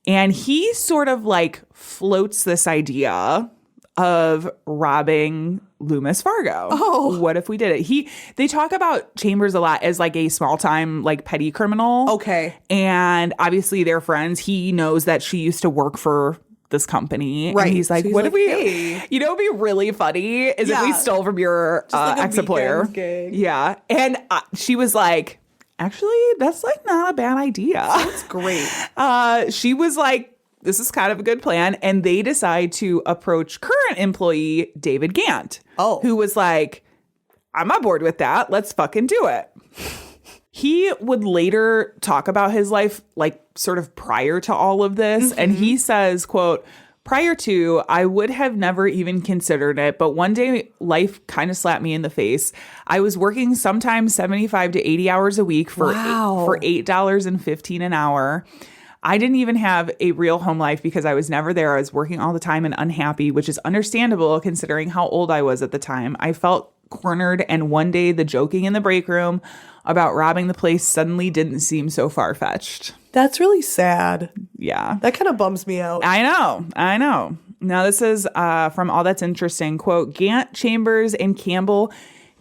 Speaker 4: And he sort of floats this idea of robbing Loomis Fargo.
Speaker 3: Oh.
Speaker 4: What if we did it? They talk about Chambers a lot as a small time petty criminal.
Speaker 3: Okay.
Speaker 4: And obviously they're friends. He knows that she used to work for this company.
Speaker 3: Right.
Speaker 4: And he's like,
Speaker 3: So he's
Speaker 4: what
Speaker 3: like,
Speaker 4: if we,
Speaker 3: hey.
Speaker 4: it'd be really funny is if we
Speaker 3: Yeah.
Speaker 4: stole from your
Speaker 3: like a
Speaker 4: ex-employer.
Speaker 3: weekend gig.
Speaker 4: Yeah. And she was like, actually, that's not a bad idea.
Speaker 3: That's great.
Speaker 4: She was like, this is kind of a good plan. And they decide to approach current employee David Gant.
Speaker 3: Oh.
Speaker 4: Who was like, I'm on board with that. Let's fucking do it. He would later talk about his life, sort of prior to all of this. And he says, quote, prior to, I would have never even considered it. But one day life kind of slapped me in the face. I was working sometimes 75 to 80 hours a week for $8.15 an hour. I didn't even have a real home life because I was never there. I was working all the time and unhappy, which is understandable considering how old I was at the time. I felt cornered, and one day the joking in the break room about robbing the place suddenly didn't seem so far-fetched.
Speaker 3: That's really sad.
Speaker 4: Yeah.
Speaker 3: That kind of bums me out.
Speaker 4: I know. Now this is from All That's Interesting. Quote, Gant, Chambers, and Campbell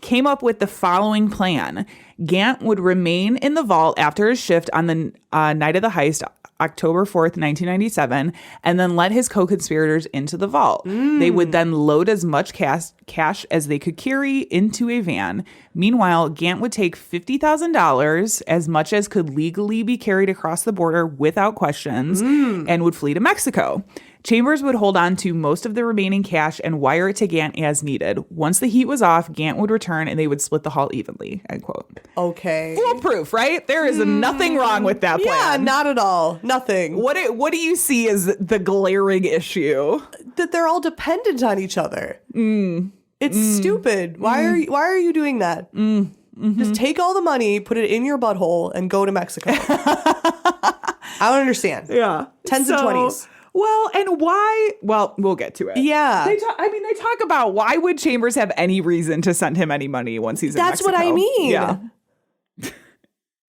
Speaker 4: came up with the following plan. Gant would remain in the vault after his shift on the night of the heist, October 4th, 1997, and then let his co-conspirators into the vault. They would then load as much cash as they could carry into a van. Meanwhile, Gant would take $50,000, as much as could legally be carried across the border without questions, and would flee to Mexico. Chambers would hold on to most of the remaining cash and wire it to Gant as needed. Once the heat was off, Gant would return and they would split the haul evenly, end quote.
Speaker 3: Okay.
Speaker 4: Foolproof, right? There is nothing wrong with that plan.
Speaker 3: Yeah, not at all. Nothing.
Speaker 4: What do you see as the glaring issue?
Speaker 3: That they're all dependent on each other. It's stupid. Why are you doing that? Just take all the money, put it in your butthole, and go to Mexico. I don't understand.
Speaker 4: Yeah.
Speaker 3: Tens and 20s.
Speaker 4: Well, and why? Well, we'll get to it.
Speaker 3: Yeah.
Speaker 4: They talk about why would Chambers have any reason to send him any money once he's in Mexico?
Speaker 3: That's what I mean.
Speaker 4: Yeah.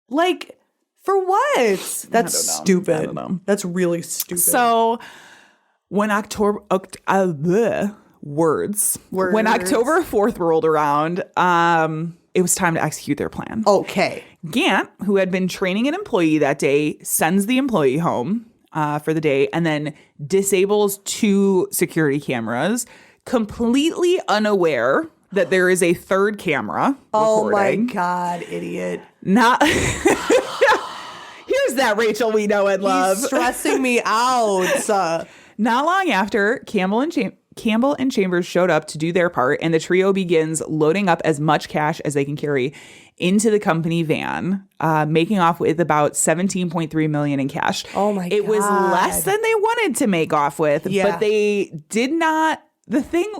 Speaker 3: Like, for what? That's stupid.
Speaker 4: I don't know.
Speaker 3: That's really stupid.
Speaker 4: So when When October 4th rolled around, it was time to execute their plan.
Speaker 3: Okay.
Speaker 4: Gant, who had been training an employee that day, sends the employee home for the day and then disables 2 security cameras, completely unaware that there is a third camera recording.
Speaker 3: Oh my God, idiot.
Speaker 4: Not here's that Rachel we know and love.
Speaker 3: He's stressing me out.
Speaker 4: Not long after, Campbell and Chambers showed up to do their part, and the trio begins loading up as much cash as they can carry into the company van, making off with about $17.3 million in cash.
Speaker 3: Oh my God.
Speaker 4: It was less than they wanted to make off with, but they did not. The thing,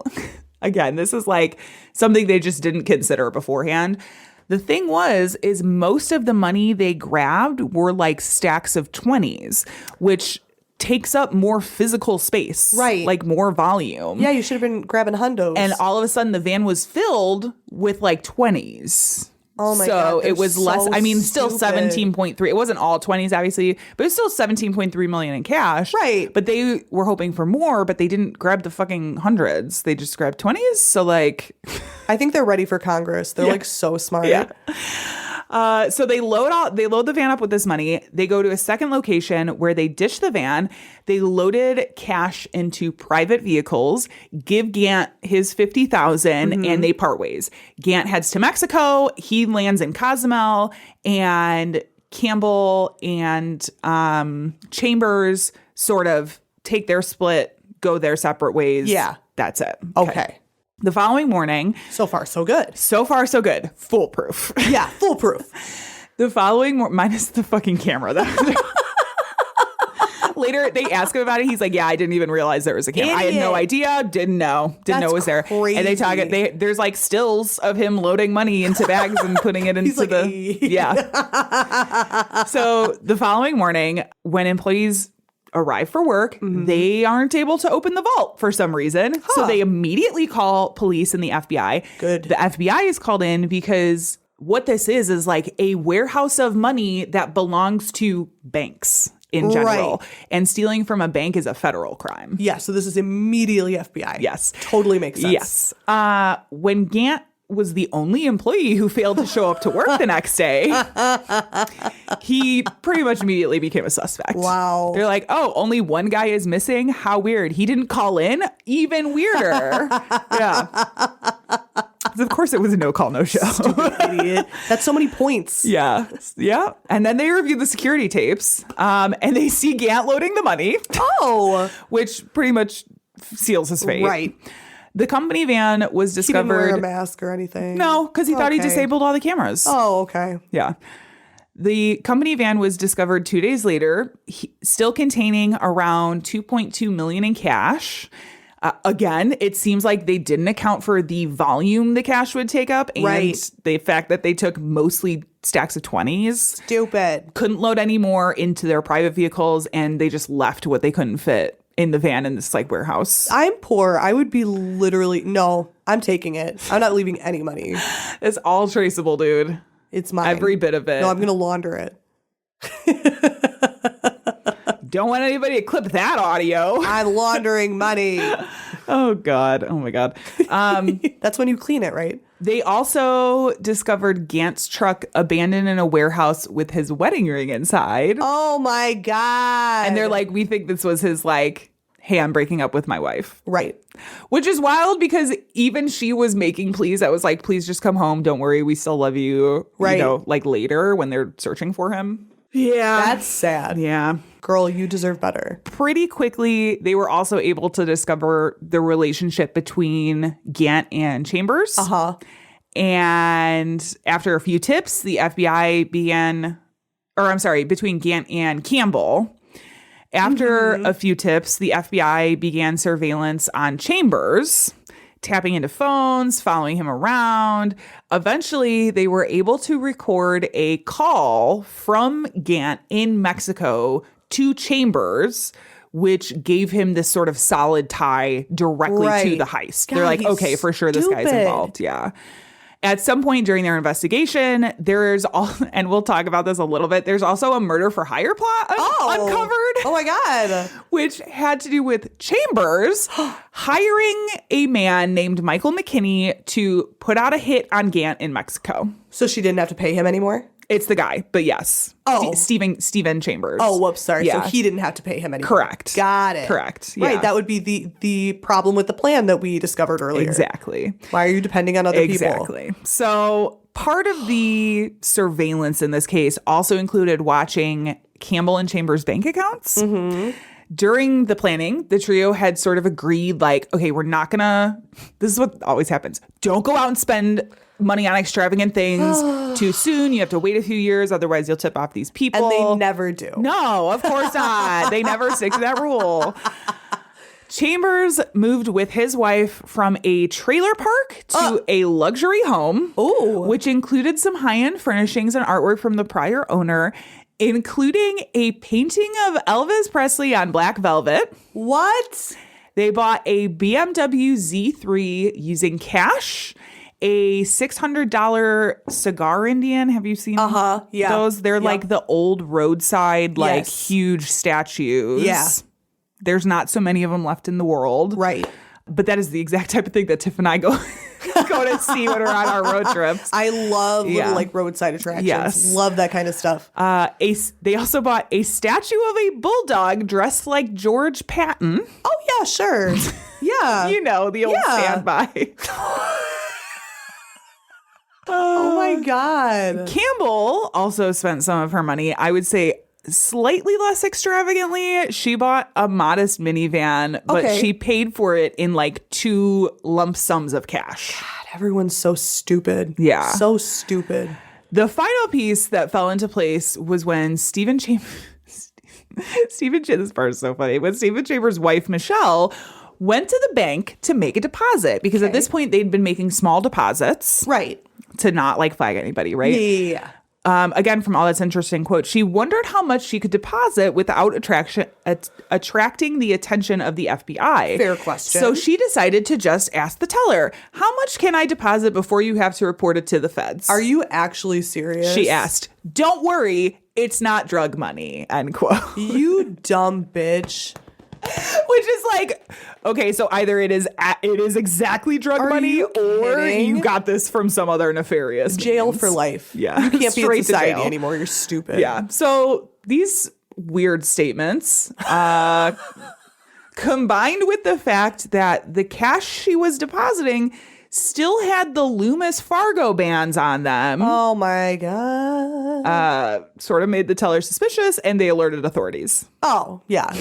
Speaker 4: again, this is like something they just didn't consider beforehand. The thing is most of the money they grabbed were like stacks of 20s, which takes up more physical space,
Speaker 3: right?
Speaker 4: Like more volume.
Speaker 3: Yeah, you should have been grabbing hundos.
Speaker 4: And all of a sudden, the van was filled with like 20s.
Speaker 3: Oh my God!
Speaker 4: So it was less. I mean, still
Speaker 3: stupid.
Speaker 4: 17.3. It wasn't all 20s, obviously, but it's still 17.3 million in cash,
Speaker 3: right?
Speaker 4: But they were hoping for more, but they didn't grab the fucking hundreds. They just grabbed 20s. So like,
Speaker 3: I think they're ready for Congress. They're like so smart.
Speaker 4: Yeah. So they load the van up with this money. They go to a second location where they ditch the van. They loaded cash into private vehicles, give Gant his $50,000, and they part ways. Gant heads to Mexico. He lands in Cozumel, and Campbell and Chambers sort of take their split, go their separate ways.
Speaker 3: Yeah.
Speaker 4: That's it.
Speaker 3: Okay.
Speaker 4: The following morning.
Speaker 3: So far, so good.
Speaker 4: So far, so good. Foolproof.
Speaker 3: Yeah, foolproof.
Speaker 4: The following minus the fucking camera. Later, they ask him about it. He's like, yeah, I didn't even realize there was a camera. Idiot. I had no idea. Didn't know it was there.
Speaker 3: Crazy.
Speaker 4: And they talk it. There's like stills of him loading money into bags and putting it into yeah. So the following morning, when employees arrive for work, they aren't able to open the vault for some reason. So they immediately call police and the FBI.
Speaker 3: Good.
Speaker 4: The FBI is called in because what this is like a warehouse of money that belongs to banks in general. Right. And stealing from a bank is a federal crime.
Speaker 3: Yeah, so this is immediately FBI.
Speaker 4: Yes.
Speaker 3: Totally makes sense.
Speaker 4: Yes. When Gant was the only employee who failed to show up to work the next day, he pretty much immediately became a suspect.
Speaker 3: Wow.
Speaker 4: They're like, oh, only one guy is missing? How weird. He didn't call in? Even weirder. Yeah. Of course, it was a no-call, no-show.
Speaker 3: Stupid idiot. That's so many points.
Speaker 4: Yeah. Yeah. And then they review the security tapes, and they see Gant loading the money.
Speaker 3: Oh.
Speaker 4: Which pretty much seals his fate.
Speaker 3: Right.
Speaker 4: The company van was discovered.
Speaker 3: He didn't wear a mask or anything.
Speaker 4: No, because he thought he disabled all the cameras.
Speaker 3: Oh, okay.
Speaker 4: Yeah. The company van was discovered 2 days later, still containing around $2.2 million in cash. Again, it seems like they didn't account for the volume the cash would take up and the fact that they took mostly stacks of 20s.
Speaker 3: Stupid.
Speaker 4: Couldn't load any more into their private vehicles, and they just left what they couldn't fit in the van in this like warehouse.
Speaker 3: I'm poor. I would be literally, no, I'm taking it. I'm not leaving any money.
Speaker 4: It's all traceable, dude.
Speaker 3: It's mine.
Speaker 4: Every bit of it.
Speaker 3: No, I'm going to launder it.
Speaker 4: Don't want anybody to clip that audio.
Speaker 3: I'm laundering money.
Speaker 4: Oh, God. Oh, my God.
Speaker 3: That's when you clean it, right?
Speaker 4: They also discovered Gant's truck abandoned in a warehouse with his wedding ring inside.
Speaker 3: Oh my God.
Speaker 4: And they're like, we think this was his like, hey, I'm breaking up with my wife.
Speaker 3: Right.
Speaker 4: Which is wild because even she was making pleas that was like, please just come home. Don't worry. We still love you.
Speaker 3: Right.
Speaker 4: You know, like later when they're searching for him. Yeah.
Speaker 3: That's sad.
Speaker 4: Yeah.
Speaker 3: Girl, you deserve better.
Speaker 4: Pretty quickly, they were also able to discover the relationship between Gant and Chambers.
Speaker 3: Uh-huh.
Speaker 4: And after a few tips, the FBI between Gant and Campbell. After a few tips, the FBI began surveillance on Chambers, tapping into phones, following him around. Eventually, they were able to record a call from Gant in Mexico to Chambers, which gave him this sort of solid tie directly to the heist.
Speaker 3: God,
Speaker 4: they're like,
Speaker 3: he's
Speaker 4: okay, for sure this guy's
Speaker 3: stupid.
Speaker 4: involved. Yeah. At some point during their investigation, and we'll talk about this a little bit, there's also a murder for hire plot uncovered.
Speaker 3: Oh my God.
Speaker 4: Which had to do with Chambers hiring a man named Michael McKinney to put out a hit on Gant in Mexico.
Speaker 3: So she didn't have to pay him anymore?
Speaker 4: It's the guy, but yes.
Speaker 3: Oh.
Speaker 4: Steven Chambers.
Speaker 3: Oh, whoops, sorry.
Speaker 4: Yeah.
Speaker 3: So he didn't have to pay him anymore.
Speaker 4: Correct.
Speaker 3: Got it.
Speaker 4: Correct.
Speaker 3: Right,
Speaker 4: Yeah.
Speaker 3: that would be the problem with the plan that we discovered earlier.
Speaker 4: Exactly.
Speaker 3: Why are you depending on other people?
Speaker 4: Exactly. So part of the surveillance in this case also included watching Campbell and Chambers' bank accounts. Mm-hmm. During the planning, the trio had sort of agreed, like, okay, we're not gonna, this is what always happens. Don't go out and spend money on extravagant things too soon. You have to wait a few years. Otherwise, you'll tip off these people.
Speaker 3: And they never do.
Speaker 4: No, of course not. They never stick to that rule. Chambers moved with his wife from a trailer park to a luxury home, which included some high-end furnishings and artwork from the prior owner, including a painting of Elvis Presley on black velvet.
Speaker 3: What?
Speaker 4: They bought a BMW Z3 using cash, a $600 cigar Indian. Have you seen
Speaker 3: yeah.
Speaker 4: those? They're
Speaker 3: Yep.
Speaker 4: like the old roadside, like
Speaker 3: Yes.
Speaker 4: huge statues.
Speaker 3: Yeah.
Speaker 4: There's not so many of them left in the world.
Speaker 3: Right.
Speaker 4: But that is the exact type of thing that Tiff and I go to see when we're on our road trips.
Speaker 3: I love
Speaker 4: Yeah.
Speaker 3: little like roadside attractions.
Speaker 4: Yes.
Speaker 3: Love that kind of stuff.
Speaker 4: They also bought a statue of a bulldog dressed like George Patton.
Speaker 3: Oh yeah, sure. Yeah.
Speaker 4: You know, the old
Speaker 3: Yeah.
Speaker 4: standby.
Speaker 3: Oh my God.
Speaker 4: Campbell also spent some of her money, I would say slightly less extravagantly. She bought a modest minivan, but
Speaker 3: Okay.
Speaker 4: she paid for it in like 2 lump sums of cash.
Speaker 3: God, everyone's so stupid.
Speaker 4: Yeah.
Speaker 3: So stupid.
Speaker 4: The final piece that fell into place was when Stephen Chambers, this part is so funny, when Stephen Chambers' wife, Michelle, went to the bank to make a deposit because at this point they'd been making small deposits.
Speaker 3: Right.
Speaker 4: To not like flag anybody, right?
Speaker 3: Yeah.
Speaker 4: Again, from all that's interesting quote, she wondered how much she could deposit without attracting the attention of the FBI.
Speaker 3: Fair question.
Speaker 4: So she decided to just ask the teller, how much can I deposit before you have to report it to the feds?
Speaker 3: Are you actually serious?
Speaker 4: She asked. Don't worry, it's not drug money, end quote.
Speaker 3: You dumb bitch.
Speaker 4: Which is like, okay, so either it is exactly drug
Speaker 3: Are
Speaker 4: money
Speaker 3: you
Speaker 4: or
Speaker 3: kidding?
Speaker 4: you got this from some other nefarious
Speaker 3: Jail
Speaker 4: means.
Speaker 3: for life.
Speaker 4: Yeah.
Speaker 3: You can't be
Speaker 4: Straight
Speaker 3: in
Speaker 4: to
Speaker 3: society
Speaker 4: jail.
Speaker 3: anymore. You're stupid.
Speaker 4: Yeah. So these weird statements combined with the fact that the cash she was depositing still had the Loomis Fargo bands on them,
Speaker 3: Oh my God.
Speaker 4: sort of made the teller suspicious, and they alerted authorities.
Speaker 3: Oh, yeah.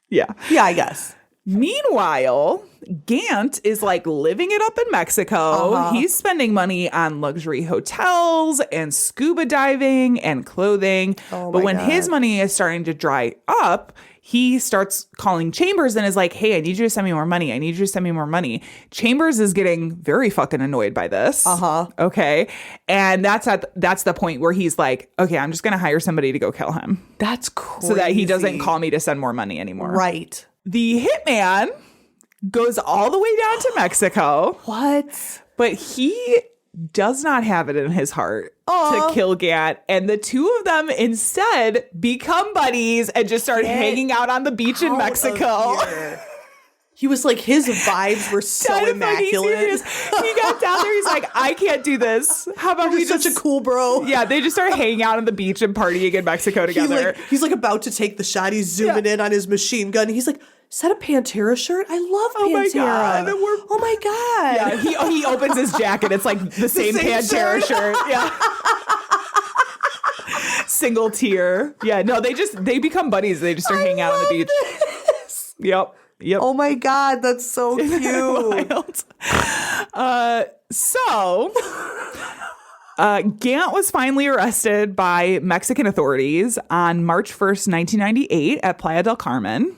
Speaker 4: Yeah.
Speaker 3: Yeah, I guess.
Speaker 4: Meanwhile, Gant is like living it up in Mexico. He's spending money on luxury hotels and scuba diving and clothing.
Speaker 3: Oh
Speaker 4: but
Speaker 3: my
Speaker 4: when
Speaker 3: God.
Speaker 4: his money is starting to dry up, he starts calling Chambers and is like, hey, I need you to send me more money. I need you to send me more money. Chambers is getting very fucking annoyed by this. Okay. And that's the point where he's like, okay, I'm just going to hire somebody to go kill him
Speaker 3: That's crazy.
Speaker 4: so that he doesn't call me to send more money anymore.
Speaker 3: Right.
Speaker 4: The hitman goes all the way down to Mexico,
Speaker 3: What?
Speaker 4: but he does not have it in his heart to kill Gant. And the two of them instead become buddies and just start hanging out on the beach in
Speaker 3: Out of
Speaker 4: Mexico.
Speaker 3: here. He was like, his vibes were so
Speaker 4: Dead fucking
Speaker 3: immaculate.
Speaker 4: serious. He got down there. He's like, I can't do this. How about we
Speaker 3: He's
Speaker 4: just
Speaker 3: such a cool bro.
Speaker 4: Yeah, they just started hanging out on the beach and partying in Mexico together.
Speaker 3: He's like about to take the shot. He's zooming in on his machine gun. He's like, is that a Pantera shirt? I love Pantera.
Speaker 4: my God.
Speaker 3: Oh my God.
Speaker 4: Yeah, he opens his jacket. It's like the same
Speaker 3: same
Speaker 4: Pantera shirt. Yeah. Single tear. Yeah, no, they become buddies. They just start hanging out on the beach. Yep.
Speaker 3: Oh my God, that's so cute.
Speaker 4: Wild. Gant was finally arrested by Mexican authorities on March 1st, 1998 at Playa del Carmen.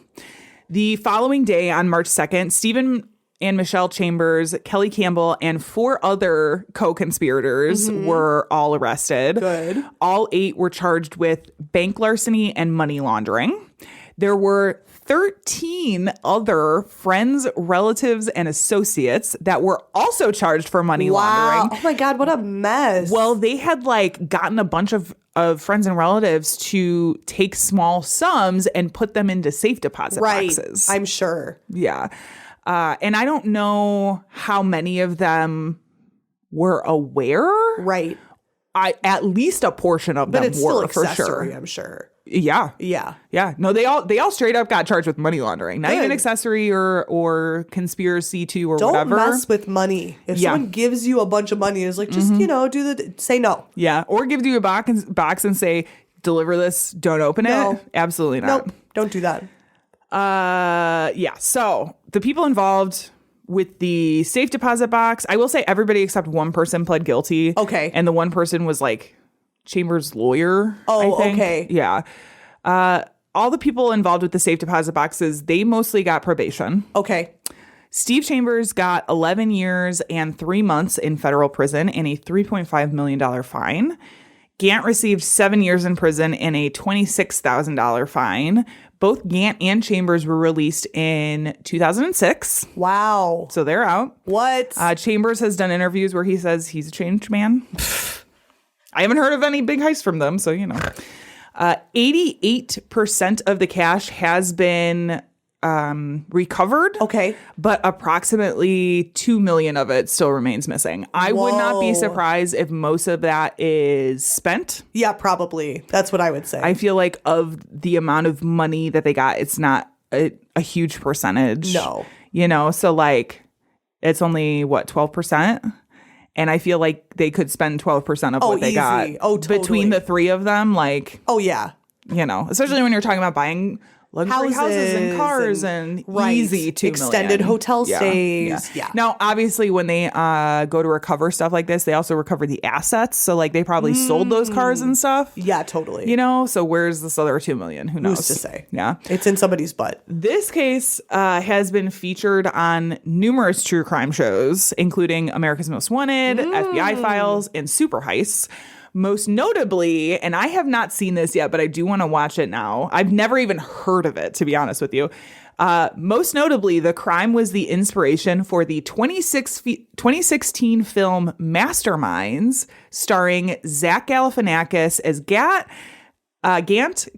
Speaker 4: The following day, on March 2nd, Stephen and Michelle Chambers, Kelly Campbell, and 4 other co-conspirators were all arrested.
Speaker 3: Good.
Speaker 4: All 8 were charged with bank larceny and money laundering. There were 13 other friends, relatives, and associates that were also charged for money laundering.
Speaker 3: Oh my God, what a mess.
Speaker 4: Well, they had like gotten a bunch of friends and relatives to take small sums and put them into safe deposit boxes.
Speaker 3: I'm sure.
Speaker 4: Yeah. And I don't know how many of them were aware.
Speaker 3: Right.
Speaker 4: At least a portion of
Speaker 3: But
Speaker 4: them
Speaker 3: it's still
Speaker 4: were, for
Speaker 3: accessory,
Speaker 4: sure.
Speaker 3: I'm sure.
Speaker 4: Yeah.
Speaker 3: Yeah.
Speaker 4: No, they all straight up got charged with money laundering. Not even
Speaker 3: Good.
Speaker 4: accessory or conspiracy to or
Speaker 3: Don't
Speaker 4: whatever.
Speaker 3: mess with money. If someone gives you a bunch of money, it's like, just, say no.
Speaker 4: Yeah. Or give you a box and say, deliver this, don't open
Speaker 3: No.
Speaker 4: it. Absolutely not.
Speaker 3: Nope. Don't do that.
Speaker 4: Yeah. So the people involved with the safe deposit box, I will say everybody except one person pled guilty.
Speaker 3: Okay.
Speaker 4: And the one person was like Chambers' lawyer.
Speaker 3: Oh,
Speaker 4: I think.
Speaker 3: okay.
Speaker 4: Yeah. All the people involved with the safe deposit boxes, they mostly got probation.
Speaker 3: Okay.
Speaker 4: Steve Chambers got 11 years and 3 months in federal prison and a $3.5 million fine. Gant received 7 years in prison and a $26,000 fine. Both Gant and Chambers were released in 2006.
Speaker 3: Wow.
Speaker 4: So they're out.
Speaker 3: What?
Speaker 4: Chambers has done interviews where he says he's a changed man. I haven't heard of any big heists from them, so 88% of the cash has been recovered.
Speaker 3: Okay.
Speaker 4: But approximately 2 million of it still remains missing. I would not be
Speaker 3: Whoa.
Speaker 4: surprised if most of that is spent.
Speaker 3: Yeah, probably. That's what I would say.
Speaker 4: I feel like of the amount of money that they got, it's not a huge percentage.
Speaker 3: No.
Speaker 4: So like it's only 12%. And I feel like they could spend 12% of what they
Speaker 3: easy.
Speaker 4: got.
Speaker 3: Oh, totally.
Speaker 4: Between the 3 of them, like,
Speaker 3: Oh, yeah.
Speaker 4: especially when you're talking about buying luxury houses and cars and
Speaker 3: right.
Speaker 4: easy $2 million.
Speaker 3: Extended hotel stays. Yeah.
Speaker 4: Now, obviously, when they go to recover stuff like this, they also recover the assets. So, like, they probably sold those cars and stuff.
Speaker 3: Yeah, totally.
Speaker 4: So where's this other $2 million? Who knows?
Speaker 3: Who's to say?
Speaker 4: Yeah.
Speaker 3: It's in somebody's butt.
Speaker 4: This case has been featured on numerous true crime shows, including America's Most Wanted, FBI Files, and Super Heists. Most notably, and I have not seen this yet, but I do want to watch it now. I've never even heard of it, to be honest with you. Most notably, the crime was the inspiration for the 2016 film Masterminds, starring Zach Galifianakis as Gant,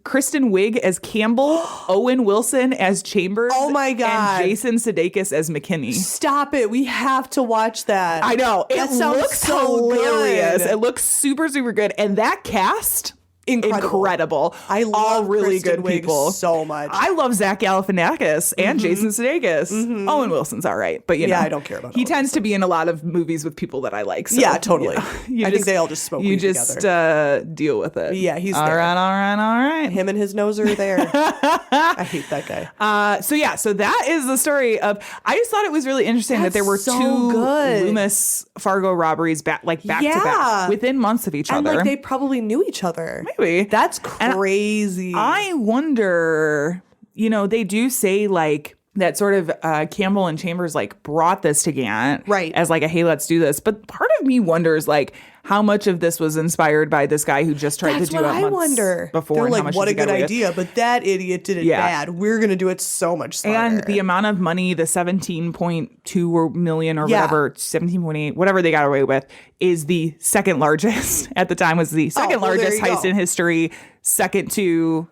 Speaker 4: Kristen Wiig as Campbell, Owen Wilson as Chambers,
Speaker 3: Oh my God.
Speaker 4: and Jason Sudeikis as McKinney.
Speaker 3: Stop it. We have to watch that.
Speaker 4: I know.
Speaker 3: That
Speaker 4: It
Speaker 3: sounds
Speaker 4: looks
Speaker 3: so
Speaker 4: hilarious.
Speaker 3: good.
Speaker 4: It looks super, super good. And that cast,
Speaker 3: Incredible.
Speaker 4: incredible.
Speaker 3: I love
Speaker 4: all really
Speaker 3: Kristen
Speaker 4: good
Speaker 3: Wiig
Speaker 4: people.
Speaker 3: so much.
Speaker 4: I love Zach Galifianakis and Jason Sudeikis. Owen Wilson's all right, but
Speaker 3: Yeah, I don't care about
Speaker 4: He
Speaker 3: Owen
Speaker 4: tends to be in a lot of movies with people that I like. So,
Speaker 3: Yeah, totally.
Speaker 4: you
Speaker 3: I think they all just smoke
Speaker 4: You
Speaker 3: weed
Speaker 4: just
Speaker 3: together.
Speaker 4: deal with it.
Speaker 3: Yeah, he's
Speaker 4: all
Speaker 3: there.
Speaker 4: right.
Speaker 3: Him and his nose are there. I hate that guy.
Speaker 4: So that is the story of. I just thought it was really interesting that there were
Speaker 3: That's so
Speaker 4: 2
Speaker 3: good.
Speaker 4: Loomis Fargo robberies back to
Speaker 3: Yeah.
Speaker 4: back within months of each
Speaker 3: And
Speaker 4: other.
Speaker 3: like they probably knew each other.
Speaker 4: Maybe.
Speaker 3: That's
Speaker 4: And
Speaker 3: crazy.
Speaker 4: I wonder, they do say like that sort of Campbell and Chambers like brought this to Gant
Speaker 3: Right.
Speaker 4: as like a, hey, let's do this. But part of me wonders like how much of this was inspired by this guy who just tried
Speaker 3: That's
Speaker 4: to do
Speaker 3: what
Speaker 4: it
Speaker 3: I
Speaker 4: months
Speaker 3: wonder.
Speaker 4: before.
Speaker 3: They're
Speaker 4: and how
Speaker 3: like,
Speaker 4: much
Speaker 3: what
Speaker 4: he
Speaker 3: a good
Speaker 4: got away with.
Speaker 3: idea, but that idiot did it
Speaker 4: Yeah.
Speaker 3: bad. We're gonna do it so much smarter.
Speaker 4: And the amount of money, the 17.2 million or
Speaker 3: Yeah.
Speaker 4: whatever, 17.8, whatever they got away with, is the second largest at the time, was the second
Speaker 3: well, there
Speaker 4: largest
Speaker 3: you
Speaker 4: heist
Speaker 3: go.
Speaker 4: in history, second to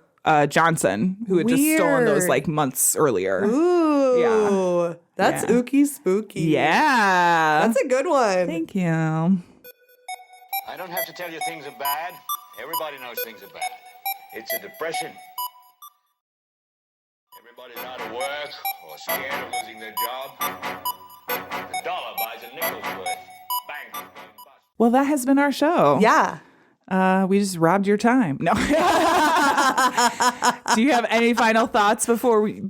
Speaker 4: Johnson, who had just stolen those
Speaker 3: Weird.
Speaker 4: like months earlier.
Speaker 3: Ooh. Ooh, that's
Speaker 4: Yeah.
Speaker 3: ooky spooky.
Speaker 4: Yeah.
Speaker 3: That's a good one.
Speaker 4: Thank you.
Speaker 5: I don't have to tell you things are bad. Everybody knows things are bad. It's a depression. Everybody's out of work or scared of losing their job. The dollar buys a nickel's worth. Banks are going bust.
Speaker 4: Well, that has been our show.
Speaker 3: Yeah.
Speaker 4: We just robbed your time. No. Do you have any final thoughts before we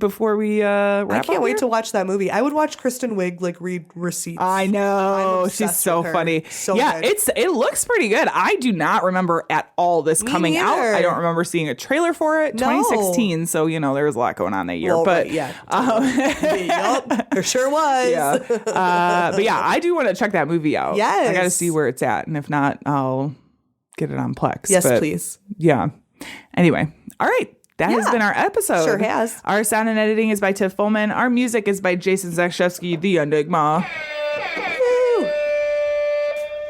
Speaker 4: wrap
Speaker 3: I
Speaker 4: up
Speaker 3: can't wait
Speaker 4: here?
Speaker 3: to watch that movie. I would watch Kristen Wiig like read receipts.
Speaker 4: I know.
Speaker 3: I'm
Speaker 4: She's
Speaker 3: obsessed
Speaker 4: so
Speaker 3: with her.
Speaker 4: funny.
Speaker 3: So
Speaker 4: yeah,
Speaker 3: good.
Speaker 4: it looks pretty good. I do not remember at all this
Speaker 3: Me
Speaker 4: coming out.
Speaker 3: neither.
Speaker 4: I don't remember seeing a trailer for it.
Speaker 3: No.
Speaker 4: 2016, so there was a lot going on that year.
Speaker 3: Well,
Speaker 4: but
Speaker 3: right, yeah. Yup, there sure was.
Speaker 4: yeah. But yeah, I do want to check that movie out.
Speaker 3: Yes.
Speaker 4: I got to see where it's at, and if not, I'll get it on Plex.
Speaker 3: Yes,
Speaker 4: But,
Speaker 3: please.
Speaker 4: Yeah. Anyway, all right. That has
Speaker 3: Yeah.
Speaker 4: been our episode.
Speaker 3: Sure has.
Speaker 4: Our sound and editing is by Tiff Fullman. Our music is by Jason Zakshevsky, the Enigma.
Speaker 3: Woo.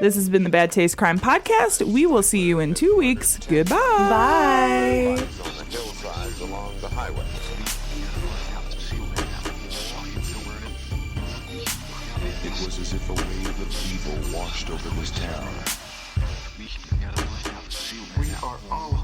Speaker 4: This has been the Bad Taste Crime Podcast. We will see you in 2 weeks. Goodbye.
Speaker 3: Bye.
Speaker 5: On the hillsides along the highway.
Speaker 6: It was as if a wave of evil washed over this town.
Speaker 2: We are all